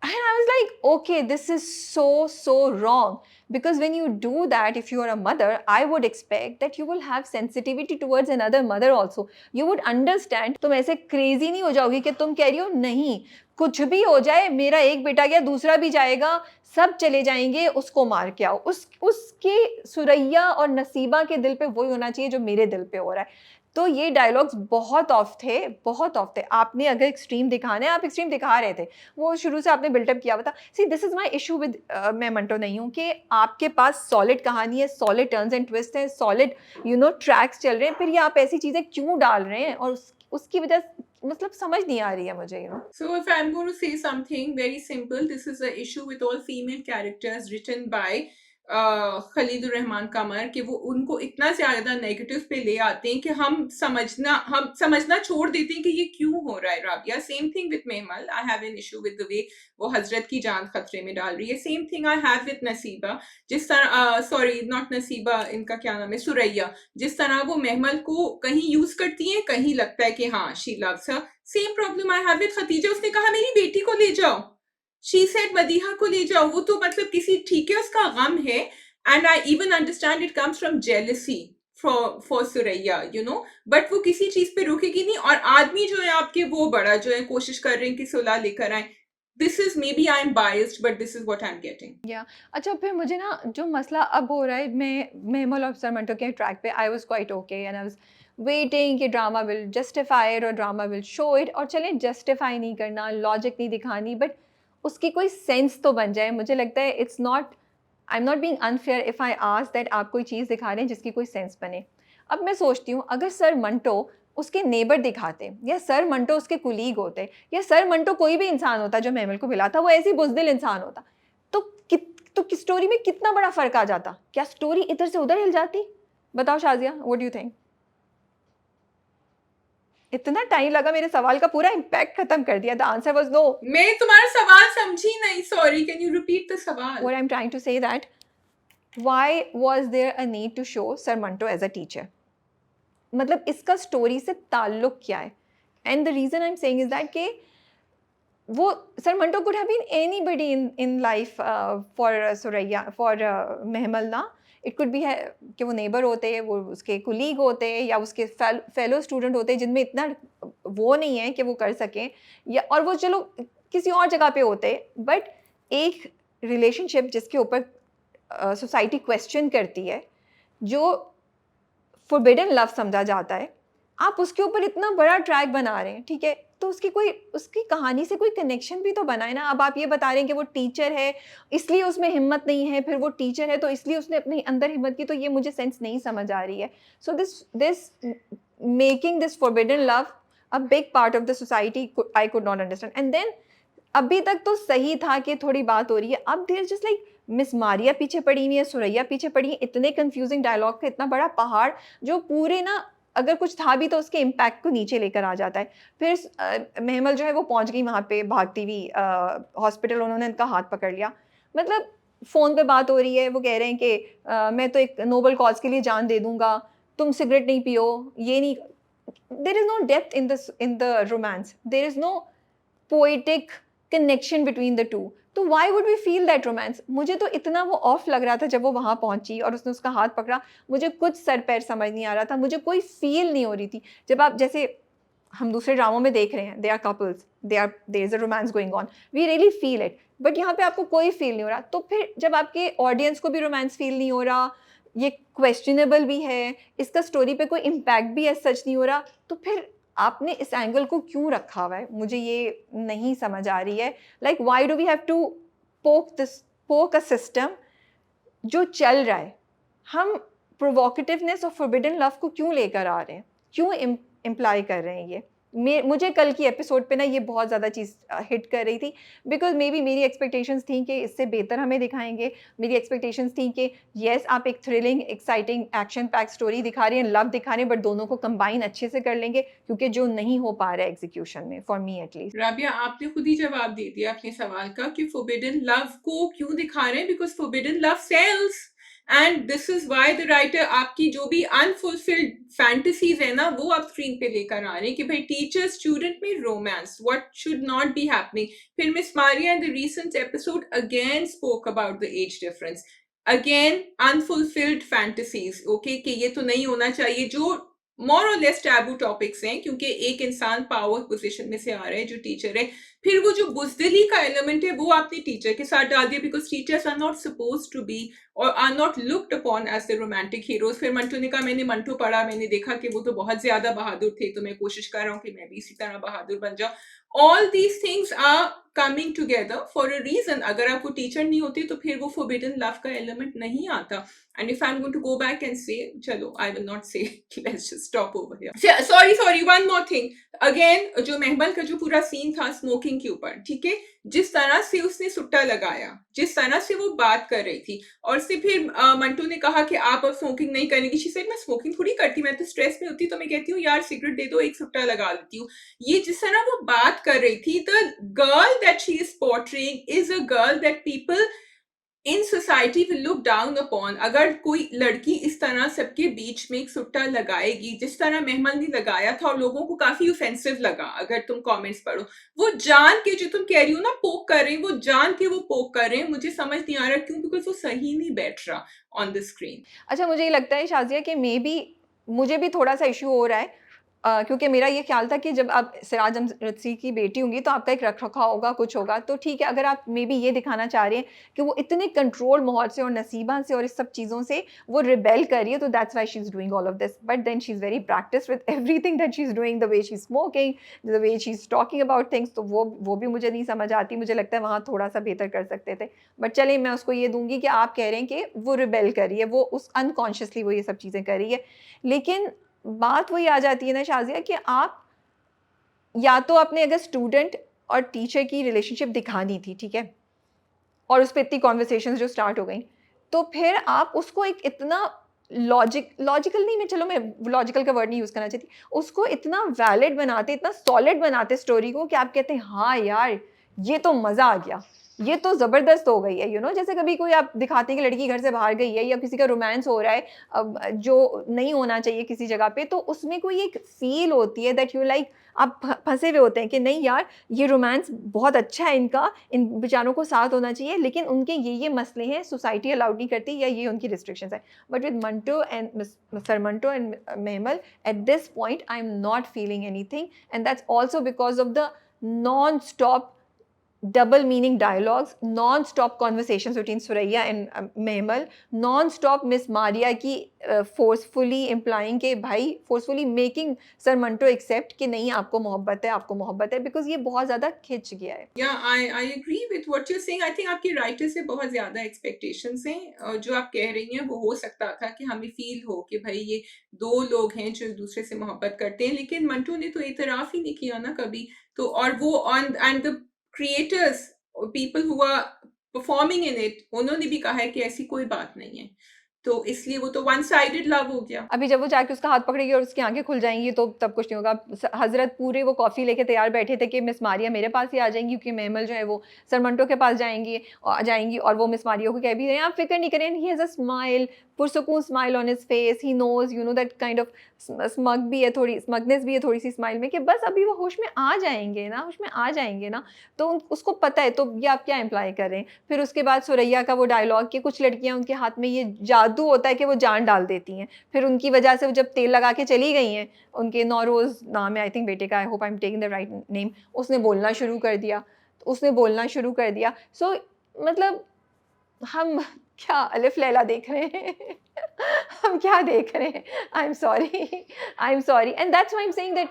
And I was like, okay, this is so wrong. Because when you do that, if you are a mother, I would expect that you will have sensitivity towards another mother also. You would understand. तुम ऐसे crazy नहीं हो जाओगी कि तुम कह रही हो नहीं, कुछ भी हो जाए, मेरा एक बेटा गया, दूसरा भी जाएगा, सब चले जाएंगे, उसको मार के आओ. उसके सुरैया और नसीबा के दिल पे वही होना चाहिए जो मेरे दिल पे हो रहा है. तो ये डायलॉग्स बहुत ऑफ थे, बहुत ऑफ थे. आपने अगर एक्सट्रीम दिखाना है, आप एक्सट्रीम दिखा रहे थे. वो शुरू से आपने बिल्टअप किया हुआ था. See this is my issue with, मैं मंटो नहीं हूँ कि आपके पास सॉलिड कहानी है, सॉलिड टर्न्स एंड ट्विस्ट है, सॉलिड ट्रैक्स चल रहे हैं, फिर ये आप ऐसी चीज़ें क्यों डाल रहे हैं, और उसकी वजह मतलब समझ नहीं आ रही है मुझे. So if I'm going to say something very simple, this is the issue with all female characters written by खलीदुर Rahman कमर, कि वो उनको इतना ज्यादा नेगेटिव पे ले आते हैं कि हम समझना छोड़ देते हैं कि ये क्यों हो रहा है. Rabia, same thing with Mehmal. I have an issue with the way वो हजरत की जान खतरे में डाल रही है. Same thing I have with Naseeba. जिस तरह, सॉरी नॉट नसीबा, इनका क्या नाम है, सुरैया. जिस तरह वो मेहमल को कहीं यूज करती है, कहीं लगता है कि हाँ she loves her. Same problem I have with Khatija. उसने कहा मेरी बेटी को ले जाओ. शी सेड मदीहा को ले जाओ. वो तो मतलब किसी, ठीक है उसका गम है, and I even understand it comes from jealousy for Suraiya, but वो किसी चीज पे रुकेगी नहीं. और आदमी जो है आपके, वो बड़ा जो है कोशिश कर रहे हैं कि सुलह लेकर आए. This is, maybe I am biased, but this is what I am getting. या अच्छा, फिर मुझे ना जो मसला अब हो रहा है, मैं मेहमल और सर मंटो के ट्रैक पे I was quite okay, and I was waiting कि ड्रामा विल जस्टिफाई इट और ड्रामा विल शो इट. और चलें, जस्टिफाई नहीं करना, लॉजिक नहीं दिखानी, बट उसकी कोई सेंस तो बन जाए. मुझे लगता है it's not, I am not being unfair if I ask that आप कोई चीज़ दिखा रहे हैं जिसकी कोई सेंस बने. अब मैं सोचती हूँ, अगर सर मंटो उसके नेबर दिखाते, या सर मंटो उसके कुलीग होते, या सर मंटो कोई भी इंसान होता जो मेहमल को मिला था, वो ऐसी बुज़दिल इंसान होता, तो स्टोरी में कितना बड़ा फ़र्क आ जाता. क्या स्टोरी इधर से उधर हिल जाती? बताओ Shazia, what do you think? इतना टाइम लगा मेरे सवाल का पूरा इम्पैक्ट खत्म कर दिया. The answer was no. मैं तुम्हारा सवाल समझी नहीं, sorry, can you repeat the सवाल? What I'm trying to say that why was there a need to show Sir Manto as a teacher? मतलब इसका स्टोरी से ताल्लुक क्या है? And the reason I'm saying is that कि वो Sir Manto could have been anybody in life for Suraya, for Mehmal ना. इट कुड बी है कि वो नेबर होते हैं, वो उसके कुलीग होते हैं, या उसके फेलो स्टूडेंट होते हैं जिनमें इतना वो नहीं है कि वो कर सकें, या और वो चलो किसी और जगह पे होते हैं. बट एक रिलेशनशिप जिसके ऊपर सोसाइटी क्वेश्चन करती है, जो फॉरबिडन लव समझा जाता है, आप उसके ऊपर इतना बड़ा ट्रैक बना रहे हैं, ठीक है, तो उसकी कहानी से कोई कनेक्शन भी तो बनाए ना. अब आप ये बता रहे हैं कि वो टीचर है इसलिए उसमें हिम्मत नहीं है, फिर वो टीचर है तो इसलिए उसने अपने अंदर हिम्मत की, तो ये मुझे सेंस नहीं समझ आ रही है. So this making this forbidden love a big part of the society, I could not understand. And then अभी तक तो सही था कि थोड़ी बात हो रही है, अब there just like miss Maria पीछे पड़ी हुई है, सुरैया पीछे पड़ी है, इतने कंफ्यूजिंग डायलॉग का इतना बड़ा पहाड़, जो पूरे ना अगर कुछ था भी तो उसके इम्पैक्ट को नीचे लेकर आ जाता है. फिर मेहमल जो है वो पहुंच गई वहाँ पे भागती हुई हॉस्पिटल, उन्होंने उनका हाथ पकड़ लिया. मतलब फ़ोन पे बात हो रही है, वो कह रहे हैं कि मैं तो एक नोबल कॉज के लिए जान दे दूंगा, तुम सिगरेट नहीं पियो, ये नहीं. There is no depth in the romance, there is no poetic connection between the two. तो why would we feel that romance? मुझे तो इतना वो ऑफ लग रहा था जब वो वहाँ पहुँची और उसने उसका हाथ पकड़ा, मुझे कुछ सर पैर समझ नहीं आ रहा था, मुझे कोई फील नहीं हो रही थी. जब आप जैसे हम दूसरे ड्रामों में देख रहे हैं, they are couples, there is a romance going on, we really feel it, but यहाँ पे आपको कोई फील नहीं हो रहा. तो फिर जब आपके ऑडियंस को भी रोमांस फील नहीं हो रहा, ये क्वेश्चनेबल भी है, इसका स्टोरी पे कोई इम्पैक्ट भी एज सच नहीं हो रहा, तो फिर आपने इस एंगल को क्यों रखा हुआ है? मुझे ये नहीं समझ आ रही है. Like why do we have to poke a system जो चल रहा है? हम प्रोवोकेटिवनेस और फॉरबिडन लव को क्यों लेकर आ रहे हैं? क्यों इम्प्लाई कर रहे हैं ये? मुझे कल की एपिसोड पे ना ये बहुत ज़्यादा चीज़ हिट कर रही थी, बिकॉज मे बी मेरी एक्सपेक्टेशंस थी कि इससे बेहतर हमें दिखाएंगे. मेरी एक्सपेक्टेशंस थी कि येस आप एक thrilling, exciting, action pack story दिखा रहे हैं, लव दिखा रहे हैं, बट दोनों को कंबाइन अच्छे से कर लेंगे, क्योंकि जो नहीं हो पा रहा है एग्जीक्यूशन में, फॉर मी एटलीस्ट. राबिया, आपने खुद ही जवाब दे दिया अपने सवाल का कि फोरबिडन लव को क्यों दिखा रहे हैं, because forbidden love sells. And this is why the writer आपकी जो भी अनफुलफिल्ड फैंटेसीज है ना वो आप स्क्रीन पे लेकर आ रहे हैं कि भाई टीचर स्टूडेंट में romance what should not be happening. फिर miss Maria in the recent episode again spoke about the age difference. Again unfulfilled fantasies. Okay कि ये तो नहीं होना चाहिए, जो मोर और लेस टैबू टॉपिक्स हैं क्योंकि एक इंसान पावर पोजीशन में से आ रहा है जो टीचर है. फिर वो जो बुजदिली का एलिमेंट है वो आपने टीचर के साथ डाल दिया because teachers are not suppose to be और are not looked upon as the romantic heroes. फिर मंटू ने कहा मैंने मंटू पढ़ा, मैंने देखा कि वो तो बहुत ज्यादा बहादुर थे, तो मैं कोशिश कर रहा हूँ कि मैं भी इसी तरह बहादुर बन जाऊं. All these things are coming together for a reason. अगर आपको टीचर नहीं होती तो फिर वो फोरबिडन लव का एलिमेंट नहीं आता. And if I'm going to go back and say, chalo, I will not say, let's just stop over here. Sorry, one more thing. Again, जो महमल का जो पूरा सीन था स्मोकिंग के ऊपर, ठीक है, जिस तरह से उसने सुट्टा लगाया, जिस तरह से वो बात कर रही थी, और से फिर मंटू ने कहा कि आप अब स्मोकिंग नहीं करेंगी. शी सेड मैं स्मोकिंग थोड़ी करती, मैं तो स्ट्रेस में होती तो मैं कहती हूँ यार सिगरेट दे दो, एक सुट्टा लगा लेती हूँ. ये जिस तरह वो बात कर रही थी, the girl that she is portraying is a girl that people in society will look down upon. अगर कोई लड़की इस तरह सबके बीच में एक सुट्टा लगाएगी जिस तरह महमल ने लगाया था और लोगों को काफी ऑफेंसिव लगा, अगर तुम कमेंट्स पढ़ो, वो जान के जो तुम कह रही हो ना पोक कर रहे हैं, वो जान के वो पोक कर रहे हैं. मुझे समझ नहीं आ रहा क्यों, बिकॉज वो सही नहीं बैठ रहा ऑन द स्क्रीन. अच्छा मुझे ये लगता है शाजिया कि मे बी मुझे भी थोड़ा सा इशू हो रहा है क्योंकि मेरा ये ख्याल था कि जब आप सिराज अमजद की बेटी होंगी तो आपका एक रख रखाव होगा, कुछ होगा, तो ठीक है. अगर आप मे बी ये दिखाना चाह रहे हैं कि वो इतने कंट्रोल माहौल से और नसीबा से और इस सब चीज़ों से वो रिबेल कर रही है, तो that's why she is doing all of this. But then she is very practice with everything that she is doing, the way she is smoking, the way she is talking about things. तो वो भी मुझे नहीं समझ आती. मुझे लगता है वहाँ थोड़ा सा बेहतर कर सकते थे. बट चलिए मैं उसको ये दूंगी कि आप कह रहे हैं कि वो रिबेल कर रही है, वो उस अनकॉन्शियसली वो ये सब चीज़ें कर रही है. लेकिन बात वही आ जाती है ना शाजिया कि आप या तो आपने अगर स्टूडेंट और टीचर की रिलेशनशिप दिखानी थी, ठीक है, और उस पर इतनी कॉन्वर्सेशंस जो स्टार्ट हो गई, तो फिर आप उसको एक इतना लॉजिकल नहीं, मैं चलो मैं लॉजिकल का वर्ड नहीं यूज़ करना चाहती, उसको इतना वैलिड बनाते, इतना सॉलिड बनाते स्टोरी को कि आप कहते हैं हाँ यार ये तो मज़ा आ गया, ये तो ज़बरदस्त हो गई है. जैसे कभी कोई आप दिखाते हैं कि लड़की घर से बाहर गई है या किसी का रोमांस हो रहा है जो नहीं होना चाहिए किसी जगह पे, तो उसमें कोई एक फील होती है दैट यू लाइक, आप फंसे हुए होते हैं कि नहीं यार ये रोमांस बहुत अच्छा है इनका, इन बेचारों को साथ होना चाहिए, लेकिन उनके ये मसले हैं, सोसाइटी अलाउड नहीं करती या ये उनकी रिस्ट्रिक्शंस है. But with Manto and sir Manto and Mehmal at this point I am not feeling anything, and that's also because of the non stop double meaning dialogues, non-stop conversations between Suraya and Mehmal, non-stop Miss Maria की forcefully implying के भाई forcefully making Sir Manto accept कि नहीं आपको मोहब्बत है because ये बहुत ज़्यादा खिंच गया है. Yeah, I agree with what you're saying. I think आपकी राइटर से बहुत ज़्यादा expectations हैं. जो आप कह रही हैं वो हो सकता था कि हमें फील हो कि भाई ये दो लोग हैं जो एक दूसरे से मोहब्बत करते हैं, लेकिन मंटू ने तो इतराफ़ ही नहीं किया ना कभी. तो और वो and the creators, people who are performing in it, उन्होंने भी कहा है कि ऐसी कोई बात नहीं है. तो इसलिए वो तो वन साइडेड लव हो गया. अभी जब वो जाके उसका हाथ पकड़ेगी और उसकी आंखें खुल जाएंगी तो तब कुछ नहीं होगा. हजरत पूरे वो कॉफ़ी लेके तैयार बैठे थे कि मिस मारिया मेरे पास ही आ जाएंगी, क्योंकि महमल जो है वो सर मंटो के पास जाएंगी और वो मिस मारिया को कह भी रहे हैं आप फिक्र नहीं करें, ही हैज़ अ स्माइल, पुरसुकून smile on his face, he knows that kind of smug भी है, थोड़ी स्मगनेस भी है थोड़ी सी स्माइल में कि बस अभी वो होश में आ जाएंगे ना. तो उसको पता है. तो ये आप क्या इम्प्लाई कर रहे हैं. फिर उसके बाद सुरैया का वो डायलॉग कि कुछ लड़कियां उनके हाथ में ये जादू होता है कि वो जान डाल देती हैं, फिर उनकी वजह से वो जब तेल लगा के चली गई हैं, उनके नौरोज नाम है आई थिंक बेटे का, I hope I am taking the write name, उसने बोलना शुरू कर दिया. सो मतलब हम क्या अलिफ लैला देख रहे हैं हम क्या देख रहे हैं. I am sorry and that's why I am saying that.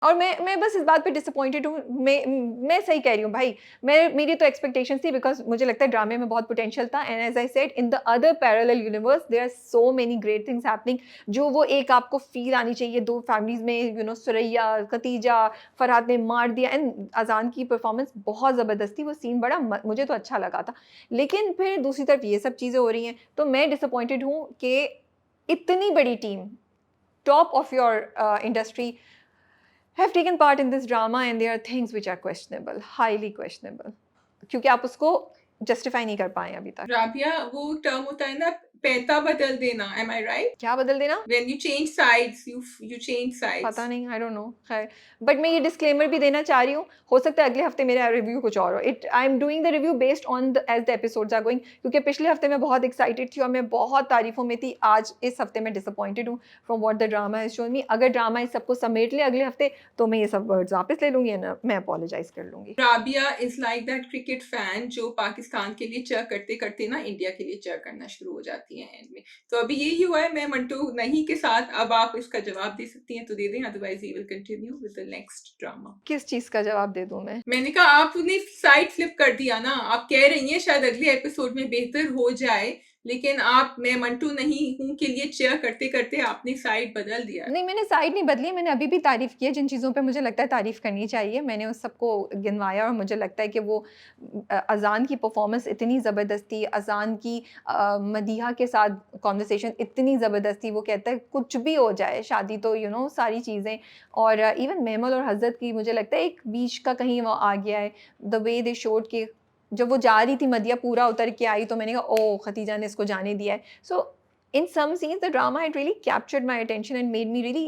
और मैं बस इस बात पे डिसअपॉइंटेड हूँ. मैं सही कह रही हूँ भाई, मेरी तो एक्सपेक्टेशन थी बिकॉज मुझे लगता है ड्रामे में बहुत पोटेंशियल था. And as I said in the other parallel universe there are so many great things happening, जो वो एक आपको फील आनी चाहिए दो फैमिलीज में. सुरैया, खतीजा, फरहाद ने मार दिया, एंड अजान की परफॉर्मेंस बहुत ज़बरदस्त थी, वो सीन बड़ा मुझे तो अच्छा लगा था. लेकिन फिर दूसरी तरफ ये सब चीज़ें हो रही हैं तो मैं डिसअपॉइंटेड हूँ कि इतनी बड़ी team, top of your industry, have taken part in this drama and there are things which are questionable, highly questionable. क्योंकि आप उसको जस्टिफाई नहीं कर पाए अभी तक। राबिया, वो टर्म होता है ना, पैंता बदल देना, एम आई राइट? क्या बदल देना? When you change sides, you change sides. पता नहीं, आई डोंट नो। खैर, बट मैं ये डिस्क्लेमर भी देना चाह रही हूँ, हो सकता है अगले हफ्ते मेरा रिव्यू कुछ और हो। I am doing the review based on the as the episodes are going, क्योंकि पिछले हफ्ते मैं बहुत एक्साइटेड थी और मैं बहुत तारीफों में थी। आज इस हफ्ते मैं डिसअपॉइंटेड हूँ from what the drama has shown me. अगर ड्रामा इस सबको समेट ले अगले हफ्ते, तो मैं ये सब वर्ड्स वापस ले लूंगी, ना मैं अपोलोजाइज कर लूंगी। Rabia is like that cricket fan जो पाकिस्तान के लिए चेयर करते करते ना इंडिया के लिए चेयर करना शुरू हो जाती है एंड में। तो अभी यही हुआ है, मैं मंटू नहीं के साथ। अब आप इसका जवाब दे सकती हैं तो दे दें, otherwise we will continue with the next drama. किस चीज का जवाब दे दूं मैं? मैंने कहा आपने साइड फ्लिप कर दिया ना, आप कह रही हैं शायद अगले एपिसोड में बेहतर हो जाए, लेकिन आप मैं मंटू नहीं हूं के लिए चेयर करते करते आपने साइड बदल दिया। नहीं, मैंने साइड नहीं बदली, मैंने अभी भी तारीफ़ की है जिन चीज़ों पे मुझे लगता है तारीफ़ करनी चाहिए। मैंने उस सबको गिनवाया और मुझे लगता है कि वो अज़ान की परफ़ॉर्मेंस इतनी ज़बरदस्त थी, अज़ान की मदीहा के साथ कन्वर्सेशन इतनी ज़बरदस्त थी। वो कहता है कुछ भी हो जाए, शादी तो सारी चीज़ें। और इवन मेमल और हज़रत की मुझे लगता है एक बीच का कहीं वो आ गया है, द वे दे शोड के जब वो जा रही थी मदिया पूरा उतर के आई, तो मैंने कहा ओह खतीजा ने इसको जाने दिया है। सो in some scenes the drama had really captured my attention and made me really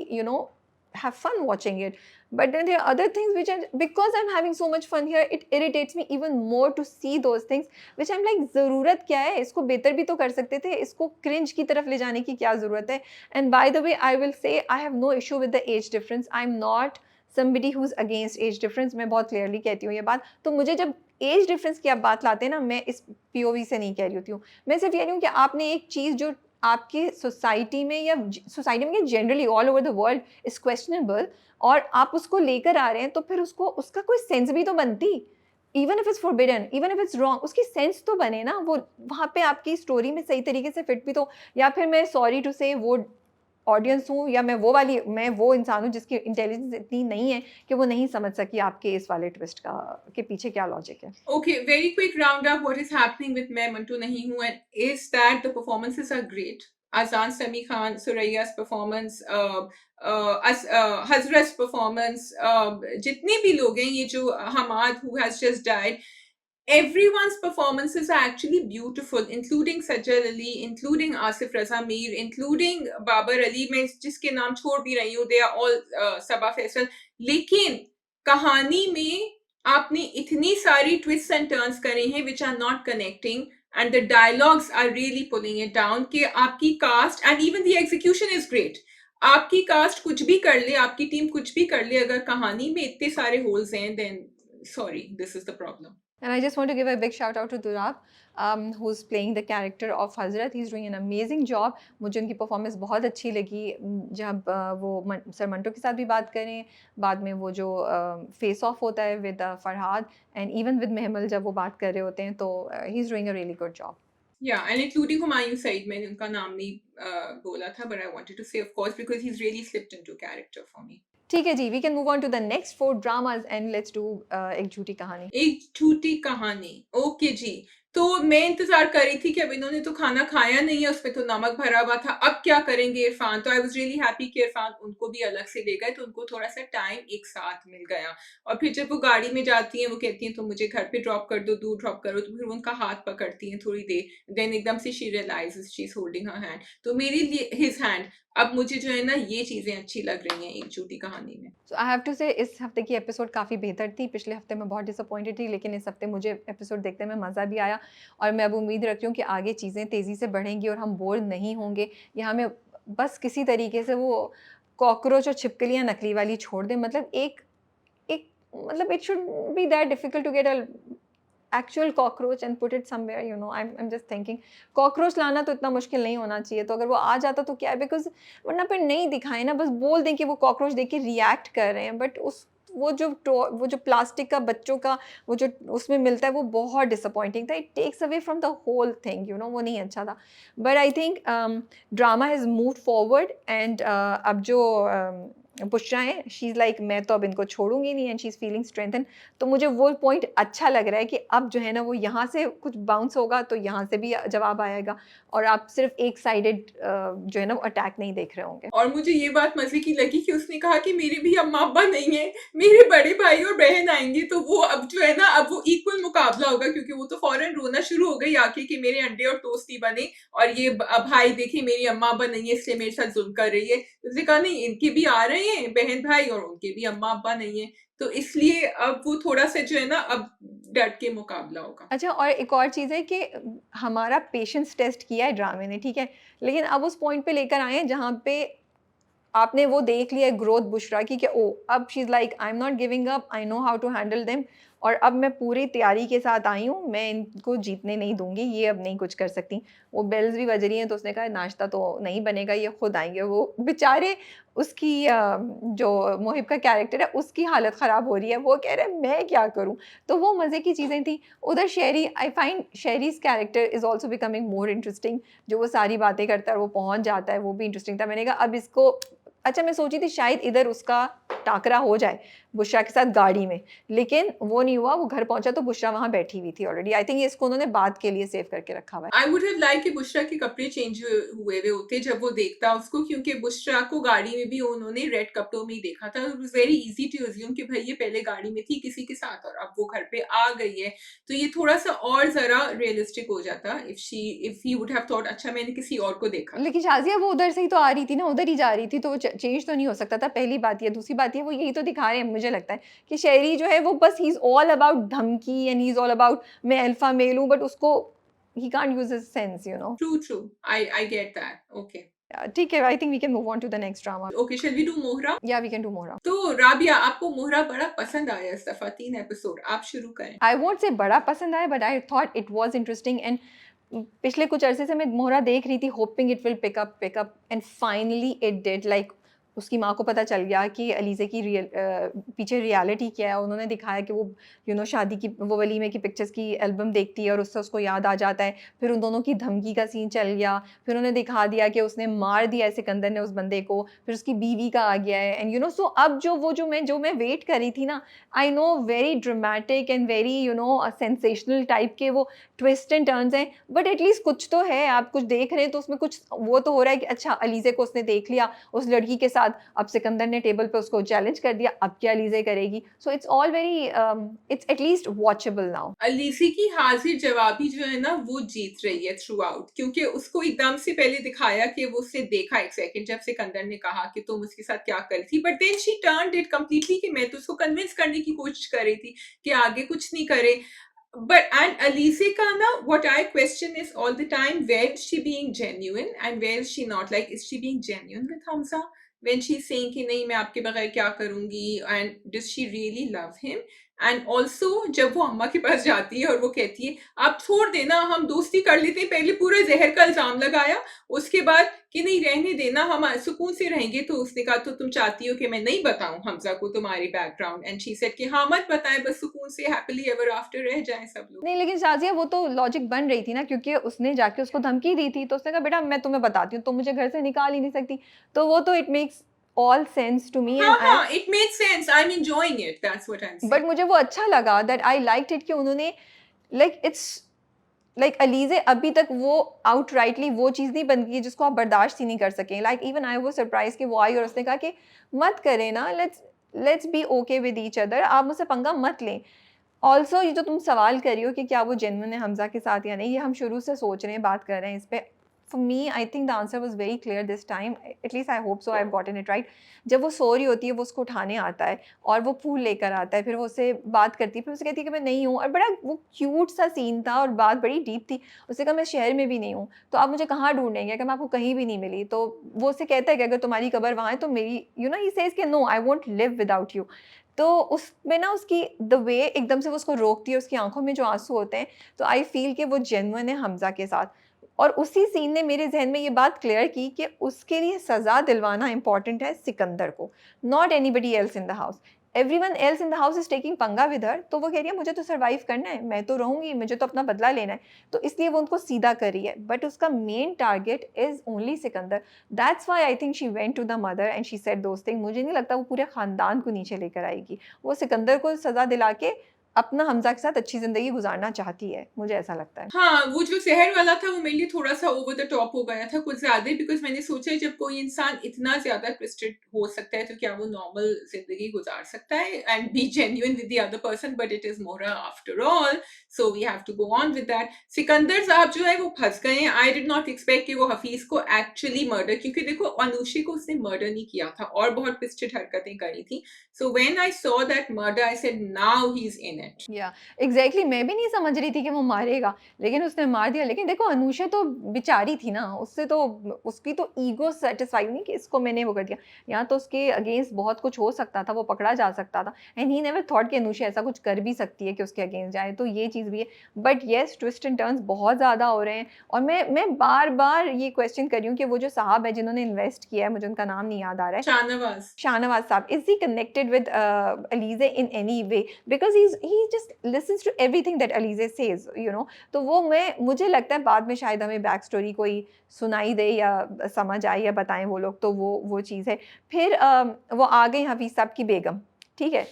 have fun watching it. But then there are other things which because I'm having so much fun here, it irritates me even more to see those things which I'm like ज़रूरत क्या है, इसको बेहतर भी तो कर सकते थे, इसको cringe की तरफ ले जाने की क्या ज़रूरत है। And by the way, I will say I have no issue with the age difference. I'm not somebody who's against age difference. मैं बहुत clearly कहती हूँ ये बात। तो मुझे जब एज डिफरेंस की आप बात लाते हैं ना, मैं इस पीओवी से नहीं कह रही होती हूँ। मैं सिर्फ कह रही हूँ कि आपने एक चीज़ जो आपके सोसाइटी में या सोसाइटी में generally all over the world is questionable, और आप उसको लेकर आ रहे हैं, तो फिर उसका कोई सेंस भी तो बनती। Even if it's forbidden, even if it's wrong, उसकी सेंस तो बने ना, वो वहाँ पे आपकी स्टोरी में सही तरीके से फिट भी तो। या फिर मैं सॉरी टू से वो ऑडियंस हूँ, या मैं वो इंसान हूँ जिसकी इंटेलिजेंस इतनी नहीं है कि वो नहीं समझ सकी आपके इस वाले ट्विस्ट के पीछे क्या लॉजिक है। Okay, very quick roundup. What is happening with मैं मंटू नहीं हूँ is that the performances are great. Azan Sami Khan, Suraya's performance, Hazrat's performance, जितने भी लोग हैं, ये जो Hamad who has just died, everyone's performances are actually beautiful, including Sajjad Ali, including Asif Raza Mir, including Babar Ali, मैं जिसके नाम छोड़ भी रही हूँ, they are all Sabaa Faisal. लेकिन कहानी में आपने इतनी सारी twists and turns करे हैं which are not connecting, and the dialogues are really pulling it down कि आपकी cast and even the execution is great. आपकी कास्ट कुछ भी कर ले, आपकी टीम कुछ भी कर ले, अगर कहानी में इतने सारे होल्स हैं, then sorry, this is the problem. And I just want to give a big shout out to Durab, who's playing the character of Hazrat. He's doing an amazing job. मुझे उनकी परफॉर्मेंस बहुत अच्छी लगी। जब वो सर मंटो के साथ भी बात करें, बाद में वो जो फेस ऑफ होता है with Farhad and even with Mehmal, जब वो बात कर रहे होते हैं, तो he is doing a really good job. Yeah, and including Humayun Saeed, मैंने उनका नाम नहीं बोला था, but I wanted to say of course because he's really slipped into character for me. ठीक है जी, we can move on to the next 4 dramas and let's do एक झूठी कहानी। एक झूठी कहानी, ओके जी। तो मैं इंतजार कर रही थी कि अब इन्होंने तो खाना खाया नहीं है, उसमें तो नमक भरा हुआ था, अब क्या करेंगे इरफान। तो आई वाज रियली हैप्पी कि इरफान उनको भी अलग से ले गए, तो उनको थोड़ा सा टाइम एक साथ मिल गया। और फिर जब वो गाड़ी में जाती हैं, वो कहती हैं तो मुझे घर पे ड्रॉप कर दो, दूर ड्रॉप करो, तो फिर उनका हाथ पकड़ती हैं थोड़ी देर, देन एकदम से she realises she is holding her hand, तो मेरे लिए हिज हैंड। अब मुझे जो है ना ये चीजें अच्छी लग रही हैं एक झूठी कहानी में। सो आई हैव टू से इस हफ्ते की एपिसोड काफ़ी बेहतर थी। पिछले हफ्ते मैं बहुत डिसअपॉइंटेड थी, लेकिन इस हफ्ते मुझे एपिसोड देखने में मज़ा भी आया, और मैं अब उम्मीद रखती हूँ कि आगे चीज़ें तेज़ी से बढ़ेंगी और हम बोर नहीं होंगे। यहाँ में बस किसी तरीके से वो कॉकरोच और छिपकलियाँ नकली वाली छोड़ दें। मतलब एक एक मतलब it should be that difficult to get a actual cockroach and put it somewhere, I am just thinking cockroach लाना तो इतना मुश्किल नहीं होना चाहिए। तो अगर वो आ जाता तो क्या है, बिकॉज वरना फिर नहीं दिखाए ना, बस बोल दें कि वो कॉकरोच देख के रिएक्ट कर रहे हैं, बट वो जो प्लास्टिक का बच्चों का वो जो उसमें मिलता है, वो बहुत डिसअपॉइंटिंग था। It takes away from the whole thing, वो नहीं अच्छा था। But I think drama has moved forward, and अब जो बुशरा है, शी इज़ लाइक मैं तो अब इनको छोड़ूंगी नहीं, and she is feeling strengthen. तो मुझे वो पॉइंट अच्छा लग रहा है कि अब जो है ना वो यहाँ से कुछ बाउंस होगा, तो यहाँ से भी जवाब आएगा, और आप सिर्फ एक साइडेड जो है ना वो अटैक नहीं देख रहे होंगे। और मुझे ये बात मजे की लगी कि उसने कहा कि मेरे भी अम्मा अब्बा नहीं है, मेरे बड़े भाई और बहन आएंगे, तो वो अब जो है ना अब वो इक्वल बिल्कुल मुकाबला होगा, क्योंकि वो तो फौरन रोना शुरू हो गई आके कि मेरे अंडे और टोस्ट नहीं बने, और ये भाई देखिए मेरी अम्मा अब्बा नहीं है इसलिए मेरे साथ जुल्म कर रही है। उसने कहा नहीं, इनके भी आ रहे हैं बहन भाई और उनके भी अम्मा अब्बा नहीं है, तो इसलिए अब वो थोड़ा सा जो है ना अब डट के मुकाबला होगा। अच्छा, और एक और चीज़ है कि हमारा पेशेंस टेस्ट किया है ड्रामे ने, ठीक है? लेकिन अब उस पॉइंट पे लेकर आए हैं जहाँ पे आपने वो देख लिया है ग्रोथ बुशरा की कि ओह! अब she is like I am not giving up, I know how to handle them, और अब मैं पूरी तैयारी के साथ आई हूँ, मैं इनको जीतने नहीं दूँगी, ये अब नहीं कुछ कर सकती। वो बेल्स भी बज रही हैं तो उसने कहा नाश्ता तो नहीं बनेगा, ये खुद आएँगे। वो बेचारे उसकी जो मोहिब का कैरेक्टर है उसकी हालत ख़राब हो रही है, वो कह रहा है मैं क्या करूँ? तो वो मज़े की चीज़ें थी। उधर Sheri, I find Sheri's character is also becoming more interesting, जो वो सारी बातें करता है और वो पहुँच जाता है, वो भी इंटरेस्टिंग था। मैंने कहा अब इसको, अच्छा मैं सोची थी शायद इधर उसका टाकरा हो जाए बुशरा के साथ गाड़ी में, लेकिन वो नहीं हुआ। वो घर पहुंचा तो बुशरा वहां बैठी हुई थी ऑलरेडी। आई थिंक इसको उन्होंने बाद के लिए सेव करके रखा हुआ है। आई वुड हैव लाइक कि बुशरा के कपड़े चेंज हुए हुए होते जब वो देखता उसको, क्योंकि बुशरा को गाड़ी में भी उन्होंने रेड कपड़ों में ही देखा था। It was very easy to assume कि भाई ये पहले गाड़ी में थी किसी के साथ और अब वो घर पे आ गई है, तो ये थोड़ा सा और जरा रियलिस्टिक हो जाता if he would have thought अच्छा मैंने किसी और को देखा। लेकिन शाजिया वो उधर से ही तो आ रही थी ना, उधर ही जा रही थी, तो वो चेंज तो नहीं हो सकता था। पहली बात ये, दूसरी बात ये, वो यही तो दिखा रहे हैं मुझे लगता है कि शेरी जो है वो बस ही इज ऑल अबाउट धमकी and he is all about मैं अल्फा मेल हूँ, बट उसको he can't use his sense, you know. True true, I get that. Okay ठीक है, I think we can move on to the next drama. Okay, shall we do Mohra? या वी कैन डू मोर। तो राबिया, आपको मोहरा बड़ा पसंद आया इस दफा 3 एपिसोड, आप शुरू करें। आई वोंट से बड़ा पसंद आया, but I thought it was interesting. And पिछले कुछ अरसे से मैं मोहरा देख रही थी hoping it will pick up and finally it did. Like उसकी माँ को पता चल गया कि अलीज़े की पीछे रियलिटी क्या है। उन्होंने दिखाया कि वो शादी की वो वलीमे की पिक्चर्स की एल्बम देखती है और उससे उसको याद आ जाता है। फिर उन दोनों की धमकी का सीन चल गया। फिर उन्होंने दिखा दिया कि उसने मार दिया है सिकंदर ने उस बंदे को। फिर उसकी बीवी का आ गया है। एंड सो अब जो मैं वेट कर रही थी ना, I know very dramatic and very sensational type के वो ट्विस्ट एंड टर्न्स हैं, बट एटलीस्ट कुछ तो है। आप कुछ देख रहे हैं तो उसमें कुछ वो तो हो रहा है कि अच्छा अलीज़े को उसने देख लिया उस लड़की के साथ, अब सिकंदर ने टेबल पे उसको चैलेंज कर दिया, अब क्या अलीज़े करेगी। So it's all very it's at least watchable now. अलीसी की हाजिर जवाबी जो है ना वो जीत रही है थ्रू आउट, क्योंकि उसको एकदम से पहले दिखाया कि वो उसने देखा एक सेकंड जब सिकंदर ने कहा कि तुम उसके साथ क्या कर रही थी, but then she turned it completely कि मैं तो उसको कन्विंस करने की कोशिश कर रही थी कि आगे कुछ नहीं करे। But and Alice ka na, what I question is all the time, where is she being genuine and where is she not? Like, is she being genuine with Hamza when she's saying कि नहीं मैं आपके बगैर क्या करूंगी, and does she really love him? And also जब वो अम्मा के पास जाती है और वो कहती है आप छोड़ देना हम दोस्ती कर लेते हैं, पहले पूरा जहर का इल्जाम लगाया, उसके बाद कि नहीं रहने देना हम सुकून से रहेंगे, तो उसने कहा तो तुम चाहती हो कि मैं नहीं बताऊं हमजा को तुम्हारी बैकग्राउंड, एंड शी सेड कि हाँ मत बताएं, बस सुकून से हैप्पीली एवर आफ्टर रह जाएं सब लोग। नहीं, लेकिन शाजिया वो तो लॉजिक बन रही थी ना, क्योंकि उसने जाके उसको धमकी दी थी तो उसने कहा बेटा मैं तुम्हें बताती हूँ, तुम मुझे घर से निकाल ही नहीं सकती। तो वो तो it makes all sense to me. हाँ हाँ, it made sense, I am enjoying it, that's what I am but saying. मुझे वो अच्छा लगा, दैट आई लाइक्ड इट कि उन्होंने लाइक इट्स लाइक अलीज़े अभी तक वो आउटराइटली वो चीज़ नहीं बन गई जिसको आप बर्दाश्त ही नहीं कर सकें। लाइक इवन आई वो सरप्राइज कि वो आई और उसने कहा कि मत करें ना, let's be okay with each other, आप मुझसे पंगा मत लें। ऑल्सो ये जो तुम सवाल कर रही हो कि क्या वो जेन्युइन है हमजा के साथ या नहीं, ये हम शुरू से सोच रहे हैं, बात कर रहे हैं इस पे। For me I think the answer was very clear this time, at least I hope so I gotten it right. जब वो सो रही होती है वो उसको उठाने आता है और वो फूल लेकर आता है, फिर वो उससे बात करती है, फिर उसे कहती है कि मैं नहीं हूँ, और बड़ा वो क्यूट सा सीन था और बात बड़ी डीप थी। उसने कहा मैं शहर में भी नहीं हूँ तो आप मुझे कहाँ ढूंढेंगे, कि मैं आपको कहीं भी नहीं मिली। तो वो उससे कहता है कि अगर तुम्हारी कब्र वहाँ है तो मेरी ही सेज कि no I won't live without you. तो उसमें ना उसकी द वे एकदम से वो उसको रोकती है, उसकी आंखों में जो आंसू होते हैं, तो आई फील कि वो जेन्युइन है हमजा के साथ। और उसी सीन ने मेरे जहन में ये बात क्लियर की कि उसके लिए सज़ा दिलवाना इंपॉर्टेंट है सिकंदर को, not anybody else in the house. Everyone else in the house is taking पंगा विद हर, तो वो कह रही है मुझे तो सर्वाइव करना है, मैं तो रहूंगी, मुझे तो अपना बदला लेना है, तो इसलिए वो उनको सीधा कर रही है। बट उसका main target is only Sikandar. That's why I think she went to the mother and she said those thing. मुझे नहीं लगता वो पूरे खानदान को नीचे लेकर आएगी, वो सिकंदर को सज़ा दिला के अपना हमजा के साथ अच्छी ज़िंदगी गुज़ारना चाहती है, मुझे ऐसा लगता है। हाँ, वो जो ज़हर वाला था वो मेरे लिए थोड़ा-सा ओवर द टॉप हो गया था, कुछ ज़्यादा ही, बिकॉज़ मैंने सोचा जब कोई इंसान इतना ज़्यादा ट्विस्टेड हो सकता है, तो क्या वो नॉर्मल ज़िंदगी गुज़ार सकता है and be genuine with the other person, but it is Mohra after all, so we have to go on with that. Sikandar साहब जो है वो फँस गए हैं। आई डिड नॉट एक्सपेक्ट कि वो हफ़ीज़ को एक्चुअली मर्डर, क्योंकि देखो अनुषी को उसने मर्डर नहीं किया था और बहुत ट्विस्टेड हरकतें करी थी। So when I saw that murder I said now he is in it. या एग्जैक्टली मैं भी नहीं समझ रही थी कि वो मारेगा, लेकिन उसने मार दिया। लेकिन देखो अनुषा तो बेचारी थी ना, उससे तो उसकी तो ईगो सेटिस्फाई नहीं कि इसको मैंने वो कर दिया। यहाँ तो उसके अगेंस्ट बहुत कुछ हो सकता था, वो पकड़ा जा सकता था, एंड ही नेवर थॉट कि अनुषा ऐसा कुछ कर भी सकती है कि उसके अगेंस्ट जाए, तो ये चीज़ भी है। But yes, twist and turns बहुत ज़्यादा हो रहे हैं, और मैं बार बार ये क्वेश्चन कर रही हूँ कि वो जो साहब है जिन्होंने इन्वेस्ट किया है, मुझे उनका नाम नहीं याद आ रहा है, शाहनवाज़। शाहनवाज साहब, is he connected with Alize in any way? Because he just listens to everything that Alize says, you know. तो वो मुझे लगता है बाद में शायद हमें बैक स्टोरी कोई सुनाई दे या समझ आए या बताएं वो लोग, तो वो चीज़ है। फिर वो आ गई हफीज़ साहब की बेगम, ठीक है।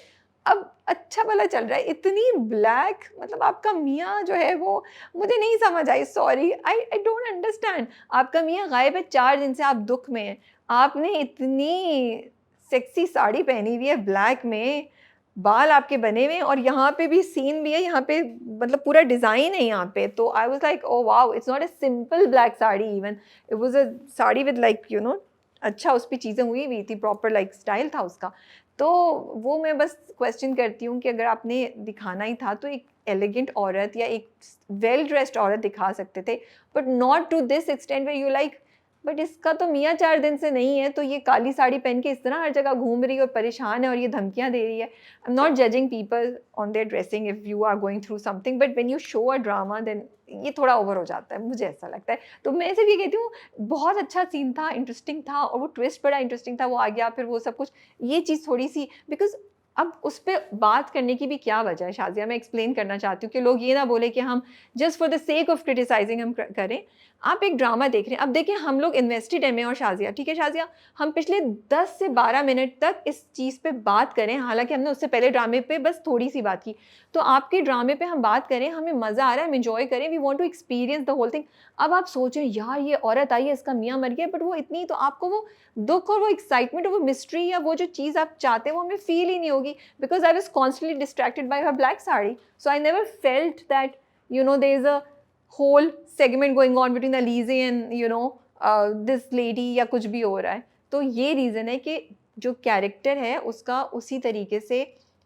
अब अच्छा भला चल रहा है, इतनी ब्लैक, मतलब आपका मियाँ जो है वो मुझे नहीं समझ आई, सॉरी, आई डोंट अंडरस्टैंड। आपका मियाँ गायब है 4 दिन से, आप दुख में हैं, आपने इतनी सेक्सी साड़ी पहनी हुई है ब्लैक में, बाल आपके बने हुए हैं, और यहाँ पे भी सीन भी है, यहाँ पे मतलब पूरा डिज़ाइन है यहाँ पे। तो I was like, oh wow, it's not a simple black sari, even it was a sari with like you know, अच्छा उस पर चीज़ें हुई थी, प्रॉपर लाइक स्टाइल था उसका। तो वो मैं बस क्वेश्चन करती हूँ कि अगर आपने दिखाना ही था तो एक एलिगेंट औरत या एक वेल ड्रेस्ड औरत दिखा सकते थे, but not to this extent way you like, but इसका तो मियाँ 4 दिन से नहीं है, तो ये काली साड़ी पहन के इस तरह हर जगह घूम रही है और परेशान है और ये धमकियाँ दे रही है। I am not judging people on their dressing if you are going through something, but when you show a drama देन ये थोड़ा ओवर हो जाता है, मुझे ऐसा लगता है। तो मैं सिर्फ ये कहती हूँ, बहुत अच्छा सीन था, इंटरेस्टिंग था, और वो ट्विस्ट बड़ा इंटरेस्टिंग था, वो आ गया फिर वो सब कुछ, ये चीज़ थोड़ी-सी, बिकॉज़ अब उस पे बात करने की भी क्या वजह है शाज़िया, मैं एक्सप्लेन करना चाहती हूँ कि लोग ये ना बोले कि हम just for the sake of criticising हम करें। आप एक ड्रामा देख रहे हैं, अब देखिए हम लोग इन्वेस्टेड हैं, मैं और शाज़िया, ठीक है शाज़िया, हम पिछले 10 से 12 मिनट तक इस चीज़ पे बात करें, हालांकि हमने उससे पहले ड्रामे पे बस थोड़ी सी बात की, तो आपके ड्रामे पे हम बात करें, हमें मज़ा आ रहा है, हम इन्जॉय करें, we want to experience the whole thing. अब आप सोचें यार ये औरत आई है, इसका मियाँ मर गया, बट वो इतनी, तो आपको वो दुख और वो एक्साइटमेंट और वो मिस्ट्री या वो जो चीज़ आप चाहते हैं वो हमें फील ही नहीं होगी, because I was constantly distracted by her black sari. So I never felt that you know there is a whole segment going on between Alize and you know this lady या कुछ भी हो रहा है। तो ये रीज़न है कि जो कैरेक्टर है उसका उसी तरीके से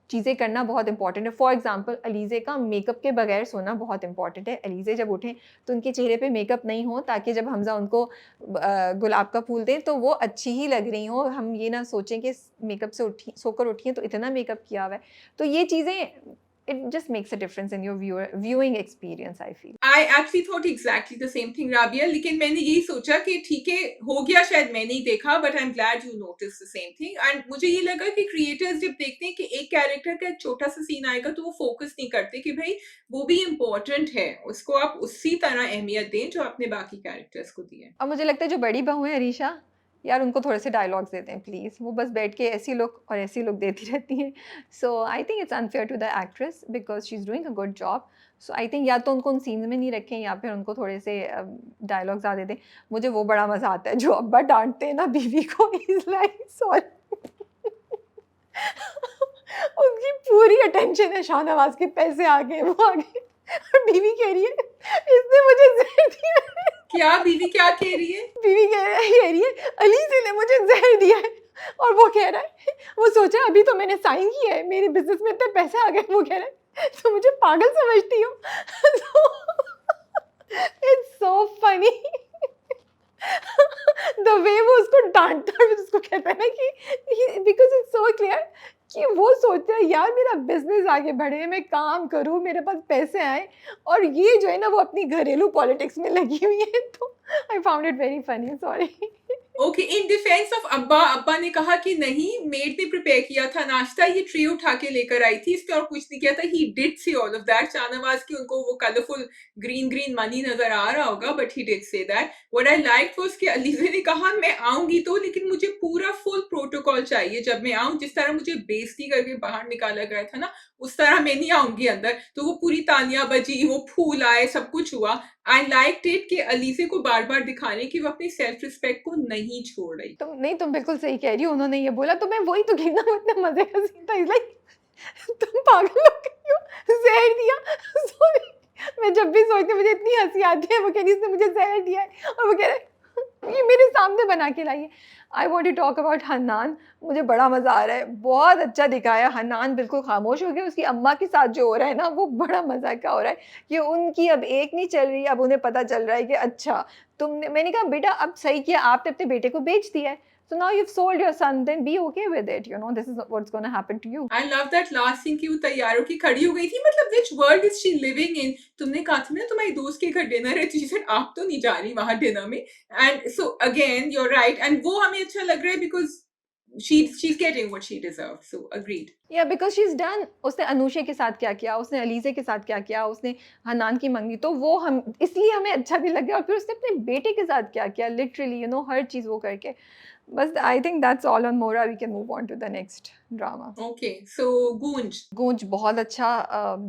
चीज़ें करना बहुत इंपॉर्टेंट है। फॉर एग्जांपल अलीज़े का मेकअप के बगैर सोना बहुत इंपॉर्टेंट है। अलीज़े जब उठें तो उनके चेहरे पे मेकअप नहीं हो, ताकि जब हमज़ा उनको गुलाब का फूल दें तो वो अच्छी ही लग रही हो, हम ये ना सोचें कि मेकअप से सोकर उठी हैं तो इतना मेकअप किया हुआ है। तो ये चीज़ें, it just makes a difference in your viewing experience, I feel. I actually thought exactly the same thing, Rabia, लेकिन मैंने यही सोचा कि ठीक है, हो गया, शायद मैं नहीं देखा, but I'm glad you noticed the same thing. And मुझे ये लगा कि क्रिएटर्स जब देखते हैं कि एक कैरेक्टर का एक छोटा सा सीन आएगा तो वो फोकस नहीं करते कि भाई वो भी इम्पोर्टेंट है, उसको आप उसी तरह अहमियत दें जो आपने बाकी कैरेक्टर्स को दी है। अब मुझे लगता है जो बड़ी बहू है अरीशा, यार उनको थोड़े से डायलॉग्स देते हैं प्लीज़, वो बस बैठ के ऐसी लुक और ऐसी लुक देती रहती हैं। So I think it's unfair to the actress because she is doing a good job. So I think या तो उनको उन सीन्स में नहीं रखें या फिर उनको थोड़े से डायलॉग्स ज़्यादा दें। मुझे वो बड़ा मज़ा आता है जो अब्बा डांटते हैं ना बीवी को, इज़ लाइक सॉरी उसकी पूरी अटेंशन है शाहनवाज के पैसे आ गए, वो आ गए, और बीवी कह रही है इसने मुझे जहर दिया है। क्या बीवी क्या कह रही है? बीवी कह रही है अलीज़े ने मुझे जहर दिया है, और वो कह रहा है, वो सोचा अभी तो मैंने साइन किया है, मेरे बिजनेस में इतने पैसे आ गए, वो कह रहा है तो मुझे पागल समझती हो। It's so funny the way वो उसको डांटता है, उसको कहता है ना कि बिकॉज इट्स सो क्लियर कि वो सोचता है यार मेरा बिजनेस आगे बढ़े, मैं काम करूँ, मेरे पास पैसे आए, और ये जो है ना वो अपनी घरेलू पॉलिटिक्स में लगी हुई है। तो I found it very funny, sorry. Okay, in defence of अब्बा, अब्बा ने कहा कि नहीं, मेड ने प्रिपेयर किया था नाश्ता, ये ट्रे उठा के लेकर आई थी, इसने और कुछ नहीं किया था। ही डिड से ऑल ऑफ दैट। शाहनवाज की उनको वो कलरफुल ग्रीन ग्रीन मनी नजर आ रहा होगा, but he did say that. What I like was कि अलीज़ा ने कहा मैं आऊंगी तो, लेकिन मुझे पूरा फुल प्रोटोकॉल चाहिए जब मैं आऊं। जिस तरह मुझे बेइज्जती करके बाहर निकाला गया था ना, उस तरह मैं नहीं आऊंगी अंदर। तो वो पूरी तालियां बजी, वो फूल आए, सब कुछ हुआ। आई लाइक इट कि अलीज़े को बार बार दिखाने कि वो अपनी सेल्फ रिस्पेक्ट को नहीं छोड़ रही। तुम बिल्कुल सही कह रही हो, उन्होंने ये बोला तो मैं वही तो कहना, वो इतना मजे का सीन था। लाइक तुम पागल हो गई हो, जहर दिया। सॉरी, मैं जब भी सोचती हूँ मुझे इतनी हंसी आती है। वो कह रही इसने मुझे जहर दिया है, और वो कह रहे ये मेरे सामने बना के लाई है। I want to talk about Hannan. मुझे बड़ा मज़ा आ रहा है, बहुत अच्छा दिखाया। हन्नान बिल्कुल खामोश हो गया, उसकी अम्मा के साथ जो हो रहा है ना वो बड़ा मज़ा का हो रहा है कि उनकी अब एक नहीं चल रही। अब उन्हें पता चल रहा है कि अच्छा तुमने, मैंने कहा बेटा अब सही किया, आपने अपने बेटे को बेच दिया है। So now you've sold your son, then be okay with it. You know, this is what's going to happen to you. I love that last scene की वो तैयार होके खड़ी हो गई थी। मतलब which world is she living in? तुमने कहा था ना तुम्हारी दोस्त के घर डिनर है, शी सेड आप तो नहीं जा रही वहां डिनर में। And so again you are right, and वो हमें अच्छा लग रहा है because she's getting what she deserves. So agreed. Yeah, because she's done. उसने अनुषे के साथ क्या किया, उसने अलीज़े के साथ क्या किया, उसने हन्नान की मंगी, तो वो हम इसलिए हमें अच्छा भी लग गया। और फिर उसने अपने बेटे के साथ क्या किया, लिटरली यू नो हर चीज़ वो करके। बस I think that's all on Mohra. We can move on to the next drama. Okay, so गूंज। गूंज बहुत अच्छा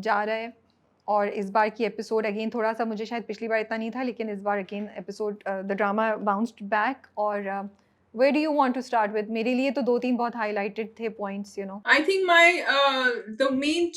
जा रहा है। और इस बार की एपिसोड अगेन थोड़ा सा, मुझे शायद पिछली बार इतना नहीं था, लेकिन इस बार again episode the drama bounced back. और where do you want to start with? मेरे लिए तो 2-3 बहुत highlighted थे points, you know. I think the main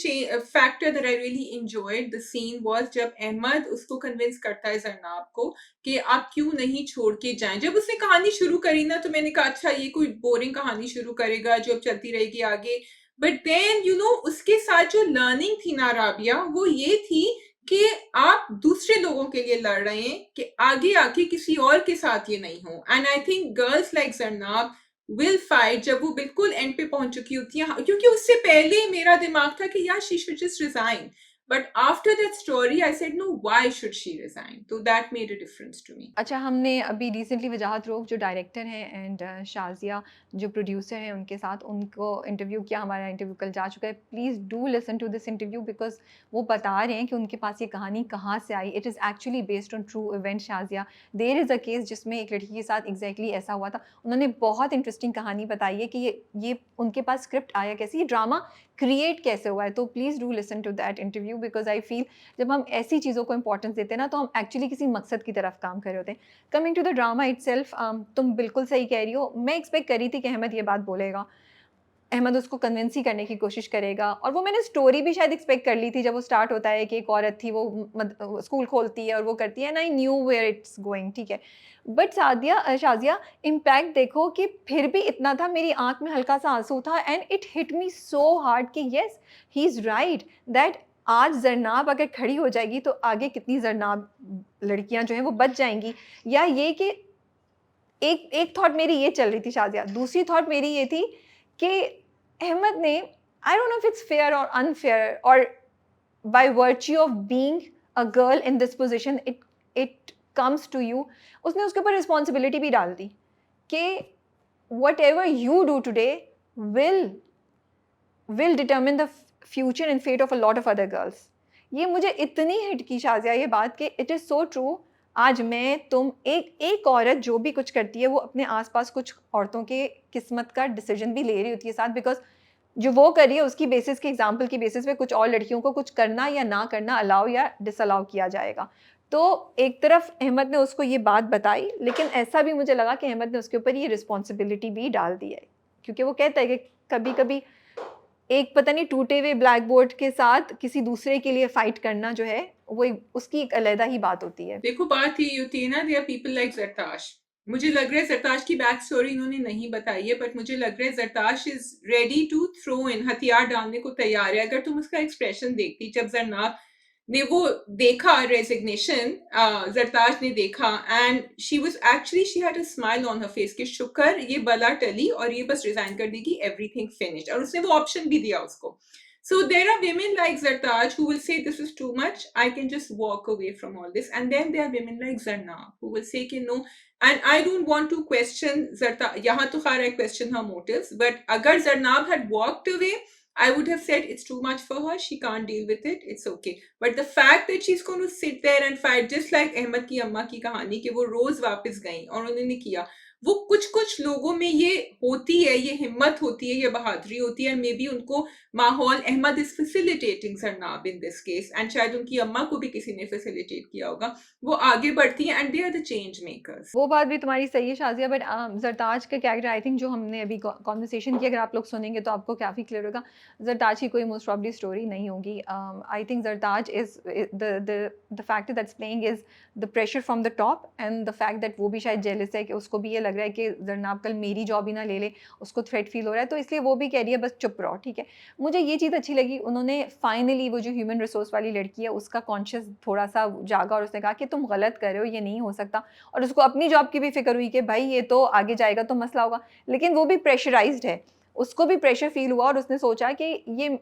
factor that I really enjoyed the scene was जब अहमद उसको convince करता है ज़रनाब को कि आप क्यों नहीं छोड़ के जाएं। जब उसने कहानी शुरू करी ना, तो मैंने कहा अच्छा ये कोई बोरिंग कहानी शुरू करेगा जो अब चलती रहेगी आगे। बट देन यू नो उसके साथ जो लर्निंग थी ना राबिया, वो ये थी कि आप दूसरे लोगों के लिए लड़ रहे हैं कि आगे आके किसी और के साथ ये नहीं हो। And I think girls like Zarnab will fight जब वो बिल्कुल एंड पे पहुंच चुकी होती है। क्योंकि उससे पहले मेरा दिमाग था कि यार she should just resign, but after that story I said no, why should she resign? तो that made a difference to me. अच्छा, हमने अभी रिसेंटली वजाहत रोफ जो डायरेक्टर हैं एंड शाजिया जो प्रोड्यूसर हैं, उनके साथ उनको इंटरव्यू किया। हमारा इंटरव्यू कल जा चुका है। Please do listen to this interview because वो बता रहे हैं कि उनके पास ये कहानी कहाँ से आई। It is actually based on true event. Shazia, there is a case जिसमें एक लड़की के साथ एग्जैक्टली ऐसा हुआ था। उन्होंने बहुत इंटरेस्टिंग कहानी बताई है कि ये उनके पास स्क्रिप्ट आया कैसे, ये ड्रामा क्रिएट कैसे हुआ है। तो please do listen to that interview because I feel जब हम ऐसी चीज़ों को इंपॉर्टेंस देते हैं ना, तो हम एक्चुअली किसी मकसद की तरफ काम कर रहे होते हैं। Coming to the drama itself, तुम बिल्कुल सही कह रही हो। मैं एक्सपेक्ट करी थी कि अहमद ये बात बोलेगा, अहमद उसको कन्विंस ही करने की कोशिश करेगा। और वो मैंने स्टोरी भी शायद एक्सपेक्ट कर ली थी जब वो स्टार्ट होता है कि एक औरत थी, वो स्कूल खोलती है और वो करती है, and I knew where it's going, ठीक है। बट शाजिया, इम्पैक्ट देखो कि फिर भी इतना था, मेरी आंख में हल्का सा आंसू था and it hit me so hard कि yes he is right that आज ज़रनाब अगर खड़ी हो जाएगी तो आगे कितनी ज़रनाब लड़कियां जो हैं वो बच जाएंगी। या ये कि एक थॉट मेरी ये चल रही थी शाजिया, दूसरी थॉट मेरी ये थी कि अहमद ने, I don't know if it's fair और अनफेयर और by virtue of being a girl in this position it comes to you, उसने उसके ऊपर रिस्पॉन्सिबिलिटी भी डाल दी कि whatever you do today will determine the future and fate of a lot of other girls. ये मुझे इतनी हिट की शाजिया ये बात कि इट इज़ सो ट्रू। आज मैं तुम एक औरत जो भी कुछ करती है वो अपने आसपास कुछ औरतों के किस्मत का डिसीजन भी ले रही होती है साथ, बिकॉज जो वो कर रही है उसकी बेसिस के एग्जाम्पल की बेसिस पे कुछ और लड़कियों को कुछ करना या ना करना अलाउ या डिसअलाउ किया जाएगा। तो एक तरफ अहमद ने उसको ये बात बताई, लेकिन ऐसा भी मुझे लगा कि अहमद ने उसके ऊपर ये रिस्पॉन्सिबिलिटी भी डाल दी है, क्योंकि वो कहता है कि कभी कभी एक पता नहीं टूटे हुए ब्लैक बोर्ड के साथ किसी दूसरे के लिए फाइट करना जो है वो उसकी एक अलग ही बात होती है। देखो बात ये होती है ना, दे आर पीपल लाइक जरताश। मुझे लग रहा है जरताश की बैक स्टोरी इन्होंने नहीं बताई है, बट मुझे लग रहा है Zartash is ready to throw in, हथियार डालने को तैयार है। अगर तुम उसका एक्सप्रेशन देखती जब जरनाब ने वो देखा रेजिग्नेशन, जरताश ने देखा, and she was actually she had a smile on her face कि शुक्र ये बला टली और ये बस रिजाइन कर देगी, एवरीथिंग फिनिश्ड। और उसने वो ऑप्शन भी दिया उसको। So there are women like Zartaj who will say this is too much, I can just walk away from all this. And then there are women like Zarnab who will say कि no, and I don't want to question Zartaj. यहाँ तो खैर I question her motives, but अगर Zarnab had walked away, I would have said it's too much for her. She can't deal with it. It's okay. But the fact that she's going to sit there and fight, just like Ahmad की अम्मा की कहानी कि वो रोज वापस गई और उन्होंने किया, वो कुछ कुछ लोगों में ये होती है, ये हिम्मत होती है, ये बहादुरी होती है. मे बी उनको माहौल, Ahmed is facilitating Zarnab in this case, and शायद उनकी अम्मा को भी किसी ने फैसिलिटेट किया होगा. वो आगे बढ़ती हैं and they are the change makers. वो बात भी तुम्हारी सही है शाज़िया, बट ज़रताज का कैरेक्टर आई थिंक जो हमने अभी कॉन्वर्सेशन की, अगर आप लोग सुनेंगे तो आपको काफ़ी क्लियर होगा. ज़रताज की कोई मोस्ट प्रॉब्ली स्टोरी नहीं होगी. I think Zartaj is the factor that's playing is the pressure from the top, and the fact that वो भी शायद जेलस है कि उसको भी ये लग रहा है कि जरनाब कल मेरी जॉब ही ना ले ले, उसको थ्रेट फील हो रहा है, तो इसलिए वो भी कह रही है बस चुप रहो. ठीक है, मुझे ये चीज़ अच्छी लगी, उन्होंने फाइनली वो जो ह्यूमन रिसोर्स वाली लड़की है उसका कॉन्शियस थोड़ा सा जागा और उसने कहा कि तुम गलत कर रहे हो, ये नहीं हो सकता. और उसको अपनी जॉब की भी फिक्र हुई कि भाई ये तो आगे जाएगा तो मसला होगा, लेकिन वो भी प्रेशराइज्ड है, उसको भी प्रेशर फील हुआ और उसने सोचा कि ये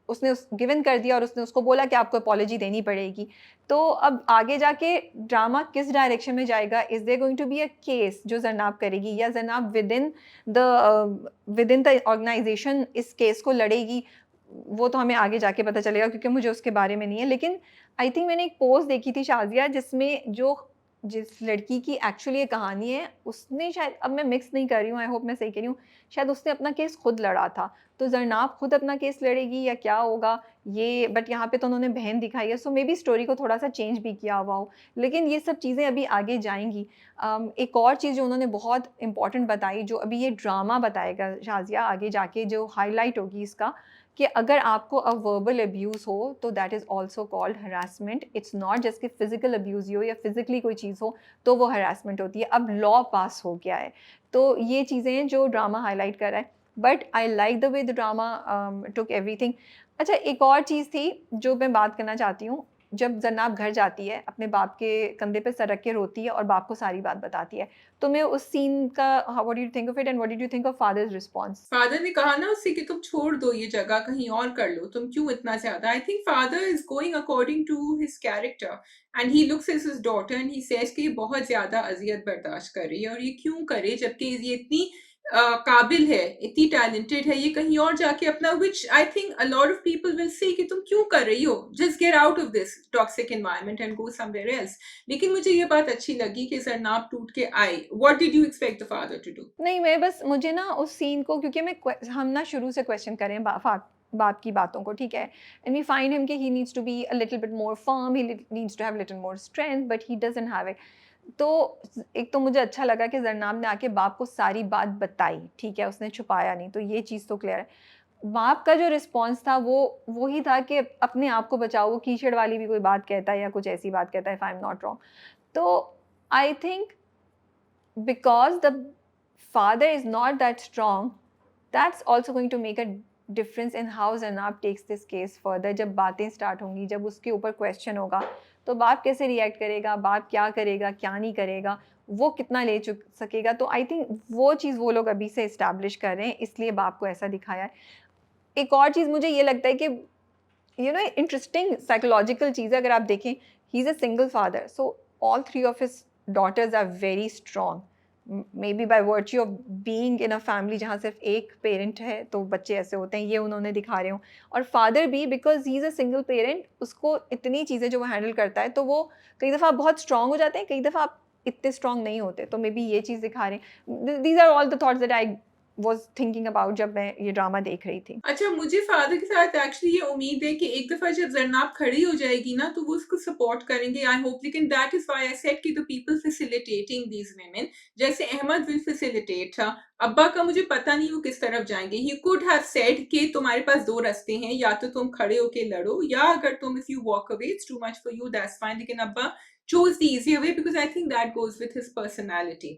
उसने गिवन कर दिया और उसने उसको बोला कि आपको अपॉलॉजी देनी पड़ेगी. तो अब आगे जाके ड्रामा किस डायरेक्शन में जाएगा? Is there going to be a case जो जरनाब करेगी, या Zarnab within the organisation इस केस को लड़ेगी? वो तो हमें आगे जाके पता चलेगा, क्योंकि मुझे उसके बारे में नहीं है. लेकिन आई थिंक मैंने एक पोस्ट देखी थी शाज़िया, जिसमें जिस लड़की की एक्चुअली ये कहानी है, उसने शायद, अब मैं मिक्स नहीं कर रही हूँ, आई होप मैं सही कह रही हूँ, शायद उसने अपना केस खुद लड़ा था. तो जरनाब खुद अपना केस लड़ेगी या क्या होगा ये, बट यहाँ पे तो उन्होंने बहन दिखाई है, सो मे बी स्टोरी को थोड़ा सा चेंज भी किया हुआ हो, लेकिन ये सब चीज़ें अभी आगे जाएंगी. एक और चीज़ जो उन्होंने बहुत इंपॉर्टेंट बताई, जो अभी ये ड्रामा बताएगा शाज़िया आगे जाके, जो हाईलाइट होगी इसका, कि अगर आपको अ वर्बल अब्यूज़ हो तो that is also called harassment. It's not just कि फिजिकल अब्यूज़ हो या फिजिकली कोई चीज़ हो तो वो हरासमेंट होती है. अब लॉ पास हो गया है, तो ये चीज़ें हैं जो ड्रामा हाईलाइट कर रहा है. But I like the way the drama took everything. अच्छा, एक और चीज़ थी जो मैं बात करना चाहती हूँ. जब जरनाब घर जाती है, अपने बाप के कंधे पे सर रख के रोती है और बाप को सारी बात बताती है, तो मैं उस सीन का, what do you think of it and what did you think of father's response? Father ने कहा ना उससे कि तुम छोड़ दो ये जगह, कहीं और कर लो, तुम क्यों इतना ज्यादा. I think father is going according to his character, and he looks at his daughter and he says कि ये बहुत ज्यादा अजियत बर्दाश्त कर रही है, और ये क्यों करे जबकि ये इतनी काबिल है, इतनी टैलेंटेड है, ये कहीं और जाके अपना, which I think a lot of people will say कि तुम क्यों कर रही हो, just get out of this toxic environment and go somewhere else. लेकिन मुझे ये बात अच्छी लगी कि जरनाब टूट के आई. What did you expect the father to do? नहीं, मैं बस, मुझे ना उस सीन को, क्योंकि हम ना शुरू से क्वेश्चन करें बाप की बातों को, ठीक है, एंड वी फाइंड हिम कि he needs to be a little bit more firm, he needs to have little more strength, but he doesn't have it. तो एक तो मुझे अच्छा लगा कि जरनाब ने आके बाप को सारी बात बताई, ठीक है, उसने छुपाया नहीं, तो ये चीज़ तो क्लियर है. बाप का जो रिस्पॉन्स था वो ही था कि अपने आप को बचाओ, वो कीचड़ वाली भी कोई बात कहता है या कुछ ऐसी बात कहता है, if I am not wrong. तो I think because the father is not that strong, that's also going to make a difference in how Zanab takes this case further. जब बातें स्टार्ट होंगी, जब उसके ऊपर क्वेश्चन होगा, तो बाप कैसे रिएक्ट करेगा, बाप क्या करेगा, क्या नहीं करेगा, वो कितना ले सकेगा. तो आई थिंक वो चीज़ वो लोग अभी से इस्टेब्लिश कर रहे हैं, इसलिए बाप को ऐसा दिखाया है. एक और चीज़ मुझे ये लगता है कि इंटरेस्टिंग साइकोलॉजिकल चीज़ है, अगर आप देखें, he is a single father, so all three of his daughters are very strong, maybe by virtue of being in a family जहाँ सिर्फ एक पेरेंट है तो बच्चे ऐसे होते हैं, ये उन्होंने दिखा रहे हो. और फादर भी, because he is a single parent, उसको इतनी चीज़ें जो वो हैंडल करता है, तो वो कई दफ़ा बहुत स्ट्रॉन्ग हो जाते हैं, कई दफ़ा आप इतने स्ट्रॉन्ग नहीं होते, तो मे बी ये चीज़ दिखा रहे हैं. These are all the thoughts that I was thinking about जब मैं ये ड्रामा देख रही थी. अच्छा, मुझे फादर के साथ एक्चुअली ये उम्मीद है कि एक दफा जब जरनाब खड़ी हो जाएगी ना तो वो उसको सपोर्ट करेंगे, आई होप. लेकिन that is why I said कि the people facilitating these women, जैसे अहमद विल फैसिलिटेट था, अब्बा का मुझे पता नहीं वो किस तरफ जाएंगे. ही कुड हैव सेड कि तुम्हारे पास दो रास्ते हैं, या तो तुम खड़े होके लड़ो, या अगर तुम if you walk away it's too much for you, that's fine. लेकिन अब्बा chose the easier way because I think that goes with his personality.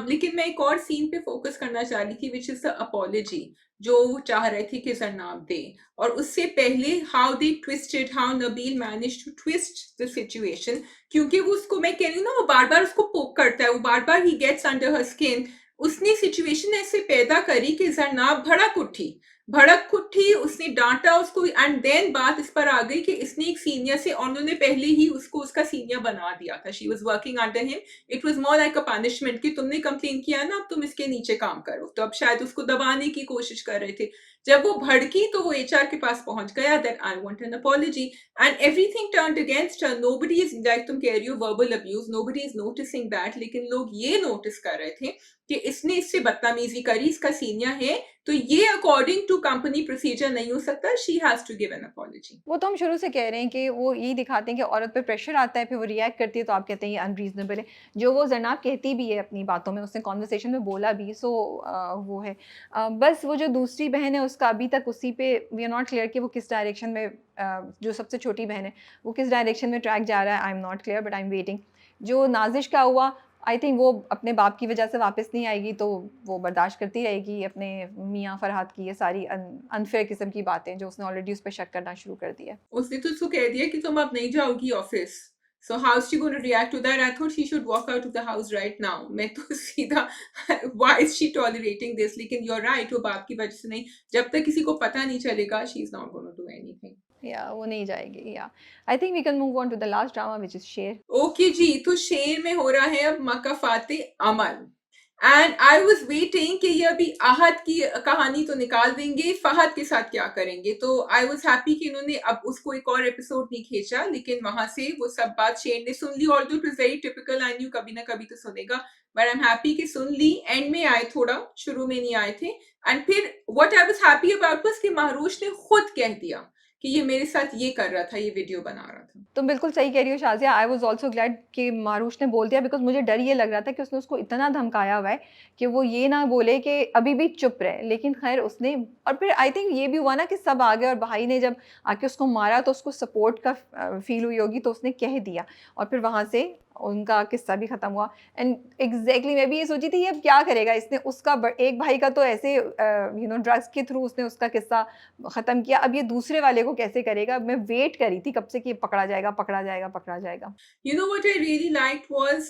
लेकिन मैं एक और सीन पे फोकस करना चाह रही थी, which is the apology, जो वो चाह रहे थे कि जरनाब दे. और उससे पहले how they twisted, how Nabil managed to twist the situation, क्योंकि वो उसको, मैं कह रही हूँ ना, वो बार बार उसको पोक करता है, वो बार बार he gets under her skin. उसने सिचुएशन ऐसे पैदा करी कि जरनाब भड़क उठी. भड़क उठी, उसने डांटा उसको, एंड देन बात इस पर आ गई कि इसने एक सीनियर से, और उन्होंने पहले ही उसको उसका सीनियर बना दिया था, she was working under him, it was more like a punishment कि तुमने कंप्लेन किया ना, अब तुम इसके नीचे काम करो, तो अब शायद उसको दबाने की कोशिश कर रहे थे। जब वो भड़की तो वो एचआर के पास पहुंच गया that I want an apology, and everything turned against her, nobody is, like तुम कह रही हो verbal abuse, nobody is noticing that, लेकिन लोग ये नोटिस कर रहे थे कि इसने इससे बदतमीजी करी, इसका सीनियर है, तो ये अकॉर्डिंग टू कंपनी प्रोसीजर नहीं हो सकता, she has to give an apology. वो तो हम शुरू से कह रहे हैं कि वो यही दिखाते हैं कि औरत पे प्रेशर आता है, फिर वो रिएक्ट करती है, तो आप कहते हैं ये अनरीज़नेबल है। जो वो ज़रनाब कहती भी है अपनी बातों में, उसने कन्वर्सेशन में बोला भी, सो वो है। बस वो जो दूसरी बहन है उसका अभी तक उसी पे वी आर नॉट क्लियर कि वो किस डायरेक्शन में जो सबसे छोटी बहन है, वो किस डायरेक्शन में ट्रैक जा रहा है, I am not clear but I am waiting. जो नाज़िश का हुआ, आई थिंक वो अपने बाप की वजह से वापस नहीं आएगी, तो वो बर्दाश्त करती रहेगी अपने मियाँ फ़रहाद की ये सारी अनफेयर किस्म की बातें जो उसने ऑलरेडी उस पे शक करना शुरू कर दिया है। उसने तो उसको कह दिया कि तुम अब नहीं जाओगी office, so how is she going to react to that? I thought she should walk out of the house right now. मैं तो सीधा why is she tolerating this, लेकिन यू आर राइट, वो बाप की वजह से नहीं, जब तक किसी को पता नहीं चलेगा she is not going to do anything. या वो नहीं जाएगी। या I think we can move on to the last drama which is Sher. Okay ji, तो शेर में हो रहा है अब मकाफाते अमल, एंड आई वाज वेटिंग कि ये अभी आहत की कहानी तो निकाल देंगे, फहद के साथ क्या करेंगे, तो आई वाज हैप्पी कि इन्होंने अब उसको एक और एपिसोड नहीं खींचा, लेकिन वहां से वो सब बात शेर ने सुन ली, और जो it was very typical, I knew कभी ना कभी तो सुनेगा, बट आई एम हैप्पी कि सुन ली, एंड में आए, थोड़ा शुरू में नहीं आए थे। एंड फिर what I was happy about was कि महारूश ने खुद कह दिया कि ये मेरे साथ ये कर रहा था, ये वीडियो बना रहा था। तुम बिल्कुल सही कह रही हो Shazia. I was also glad कि मारूश ने बोल दिया, बिकॉज़ मुझे डर ये लग रहा था कि उसने उसको इतना धमकाया हुआ है कि वो ये ना बोले कि अभी भी चुप रहे। लेकिन ख़ैर उसने, और फिर आई थिंक ये भी हुआ ना कि सब आ गए और भाई ने जब आके उसको मारा तो उसको सपोर्ट का फ़ील हुई होगी, तो उसने कह दिया और फिर वहाँ से उनका किस्सा भी ख़त्म हुआ। एंड एग्ज़ैक्टली मैं भी ये सोची थी ये अब क्या करेगा इसने, उसका एक भाई का तो ऐसे ड्रग्स के थ्रू उसने उसका किस्सा ख़त्म किया, अब ये दूसरे वाले को कैसे करेगा? मैं वेट कर रही थी कब से कि ये पकड़ा जाएगा, पकड़ा जाएगा, पकड़ा जाएगा। You know what I really liked was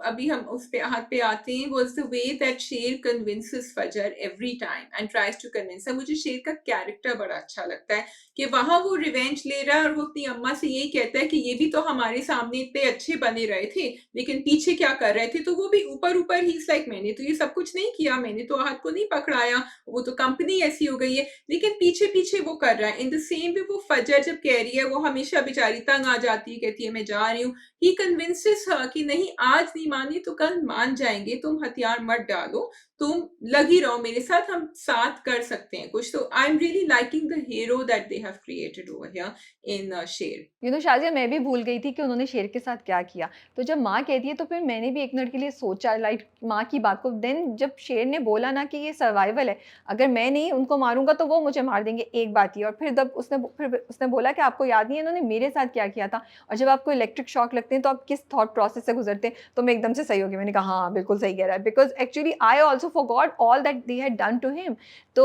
अभी हम उस पे हाथ पे आते हैं, was the way that शेर convinces फजर every time and tries to convince her। मुझे शेर का कैरेक्टर बड़ा अच्छा लगता है कि वहां वो रिवेंज ले रहा है और वो अपनी अम्मा से यही कहता है कि ये भी तो हमारे सामने इतने अच्छे बने रहे थे, लेकिन पीछे क्या कर रहे थे, तो वो भी ऊपर ऊपर ही लाइक मैंने तो ये सब कुछ नहीं किया, मैंने तो हाथ को नहीं पकड़ाया, वो तो कंपनी ऐसी हो गई है, लेकिन पीछे पीछे वो कर रहा है। इन द सेम वे वो फजर जब कह रही है, वो हमेशा बेचारी तंग आ जाती है, कहती है मैं जा रही हूँ, ही कन्विंसेस हर कि नहीं आज नहीं मानी तो कल मान जाएंगे, तुम हथियार मत डालो, तुम लगी रहो मेरे साथ, हम साथ कर सकते हैं कुछ। तो I am really liking the hero that they have created over here in शेर। शाज़िया मैं भी भूल गई थी कि उन्होंने शेर के साथ क्या किया। तो जब माँ कहती है तो फिर मैंने भी एक मिनट के लिए सोचा लाइक माँ की बात को। देन जब शेर ने बोला ना कि ये सर्वाइवल है, अगर मैं नहीं उनको मारूँगा तो वो मुझे मार देंगे, एक बात ये। और फिर उसने बोला कि आपको याद नहीं है इन्होंने मेरे साथ क्या किया था? और जब आपको इलेक्ट्रिक शॉक लगते हैं तो आप किस थॉट प्रोसेस से गुज़रते हैं? तो मैं एकदम से सही हो गई। मैंने कहा हाँ, बिल्कुल सही कह रहा है, because actually I also forgot all that they had done to him. तो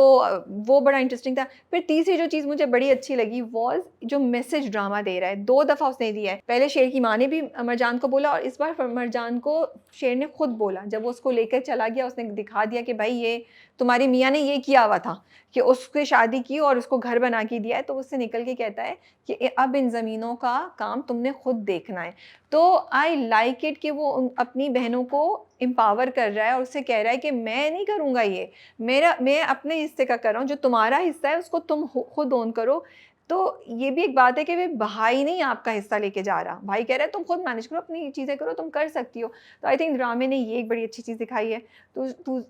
वो बड़ा इंटरेस्टिंग था। फिर तीसरी जो चीज़ मुझे बड़ी अच्छी लगी वाज़ जो मैसेज ड्रामा दे रहा है, 2 दफ़ा उसने दिया है। पहले शेर की माँ ने भी मरजान को बोला और इस बार मरजान को शेर ने खुद बोला। जब वो उसको लेकर चला गया उसने दिखा दिया कि भाई ये तुम्हारी मियाँ ने ये किया हुआ था कि उससे शादी की और उसको घर बना के दिया है। तो उससे निकल के कहता है कि अब इन ज़मीनों का काम तुमने खुद देखना है। तो आई लाइक इट कि वो अपनी बहनों को एम्पावर कर रहा है और उससे कह रहा है कि मैं नहीं करूँगा ये, मैं अपने हिस्से का कर रहा हूँ, जो तुम्हारा हिस्सा है उसको तुम खुद ओन करो। तो ये भी एक बात है कि वे भाई नहीं आपका हिस्सा लेके जा रहा, भाई कह रहा है तुम खुद मैनेज करो, अपनी चीज़ें करो, तुम कर सकती हो। तो आई थिंक ड्रामे ने ये एक बड़ी अच्छी चीज़ दिखाई है। तो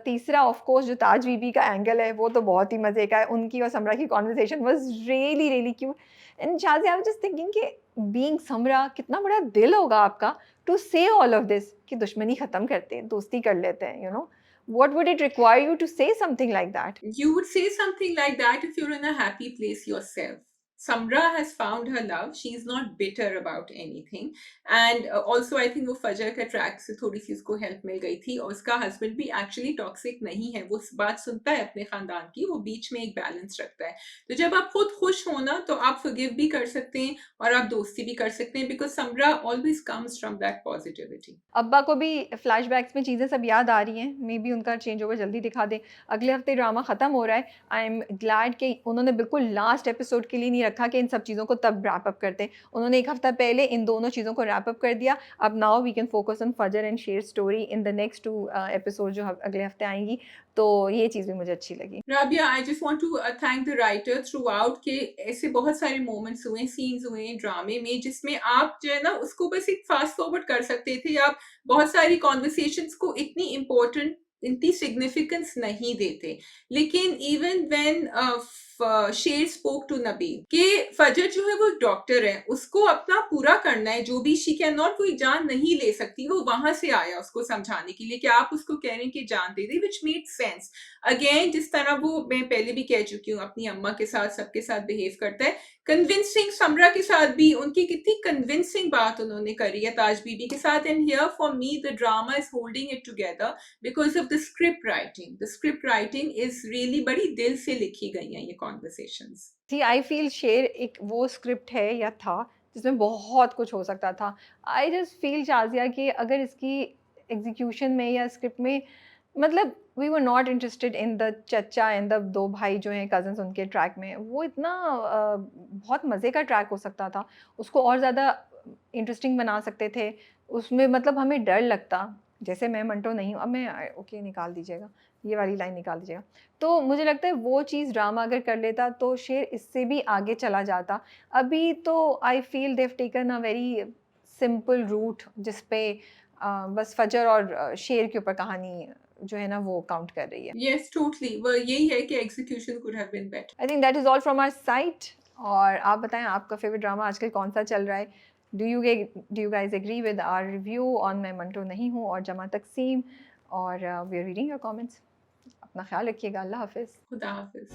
तीसरा ऑफ कोर्स जो ताज बीबी का एंगल है वो तो बहुत ही मज़े का है। उनकी और समरा की conversation was really really cute. And Shazia I was just thinking कि बीइंग समरा कितना बड़ा दिल होगा आपका टू से ऑल ऑफ दिस कि दुश्मनी ख़त्म करते हैं, दोस्ती कर लेते हैं, What would it require you to say something like that? You would say something like that if you're in a happy place yourself. Samra has found her love. She's not bitter about anything. And also I think वो फजर का ट्रैक से थोड़ी सी उसको हेल्प मिल गई थी, और उसका हस्बैंड भी एक्चुअली टॉक्सिक नहीं है, वो बात सुनता है अपने खानदान की, वो बीच में एक बैलेंस रखता है। तो जब आप खुद खुश हो ना, तो आप फॉरगिव भी कर सकते हैं और आप दोस्ती भी कर सकते हैं, because Samra always comes from that positivity. अब्बा को भी फ्लैशबैक्स में चीज़ें सब याद आ रही हैं, मे बी उनका चेंज ओवर जल्दी दिखा दें। अगले हफ्ते ड्रामा ख़त्म हो रहा है। आई एम ग्लैड कि उन्होंने बिल्कुल लास्ट एपिसोड के लिए नहीं रखा कि इन सब चीज़ों को तब रैप अप करते हैं। उन्होंने 1 हफ्ता पहले इन दोनों चीज़ों को रैप अप कर दिया। अब now we can focus on Fajar and Sher story in the next 2 episode जो अगले हफ्ते आएँगी। तो ये चीज़ भी मुझे अच्छी लगी। Rabia, I just want to thank the writer throughout के ऐसे बहुत सारे मोमेंट्स हुए, सीन्स हुए ड्रामे में, जिसमें आप जो है ना उसको बस एक फास्ट फॉरवर्ड कर सकते थे। आप बहुत सारी कॉन्वर्सेशंस को इतनी इम्पोर्टेंट, इतनी सिग्निफिकेंस नहीं देते, लेकिन इवन व्हेन शेर स्पोक टू नबील के फजर जो है वो डॉक्टर है, उसको अपना पूरा करना है, जो भी शी कैन नॉट, कोई जान नहीं ले सकती, वो वहां से आया उसको समझाने के लिए कि आप उसको कह रहे हैं कि जान दे दे, विच मेड सेंस। अगेन जिस तरह वो, मैं पहले भी कह चुकी हूँ, अपनी अम्मा के साथ सबके साथ बिहेव करता है, कन्विंसिंग। समरा के साथ भी उनकी कितनी कन्विंसिंग बात उन्होंने करी है ताज बीबी के साथ। And here for me the drama is holding it together because of the script writing. The script writing is really, बड़ी दिल से लिखी गई हैं ये कॉन्वर्सेशंस। जी, आई फ़ील शेर एक वो स्क्रिप्ट है या था जिसमें बहुत कुछ हो सकता था। आई जस्ट फ़ील शाज़िया कि अगर इसकी एग्ज़ीक्यूशन में या स्क्रिप्ट में, मतलब we were not interested in the चचा एंड द 2 भाई जो हैं कज़िन्स उनके ट्रैक में। वो इतना बहुत मज़े का ट्रैक हो सकता था। उसको और ज़्यादा इंटरेस्टिंग बना सकते थे। उसमें मतलब हमें डर लगता, जैसे मैं मंटो नहीं हूँ, अब मैं ओके निकाल दीजिएगा, ये वाली लाइन निकाल दीजिएगा। तो मुझे लगता है वो चीज़ ड्रामा अगर कर लेता तो शेर इससे भी आगे चला जाता। अभी तो I feel they have taken a very simple route जिस पे बस फजर और शेर के ऊपर कहानी जो है ना वो काउंट कर रही है। यस टोटली, वो यही है कि execution could have been better. I think that is all from our side. और आप बताएं आपका फेवरेट ड्रामा आजकल कौन-सा चल रहा है? Do you guys agree with our review on Main Manto Nahin Hoon और जमा तक़सीम? और we are reading your comments. अपना ख़्याल रखिएगा। अल्लाह हाफ़िज़। खुदा हाफिज।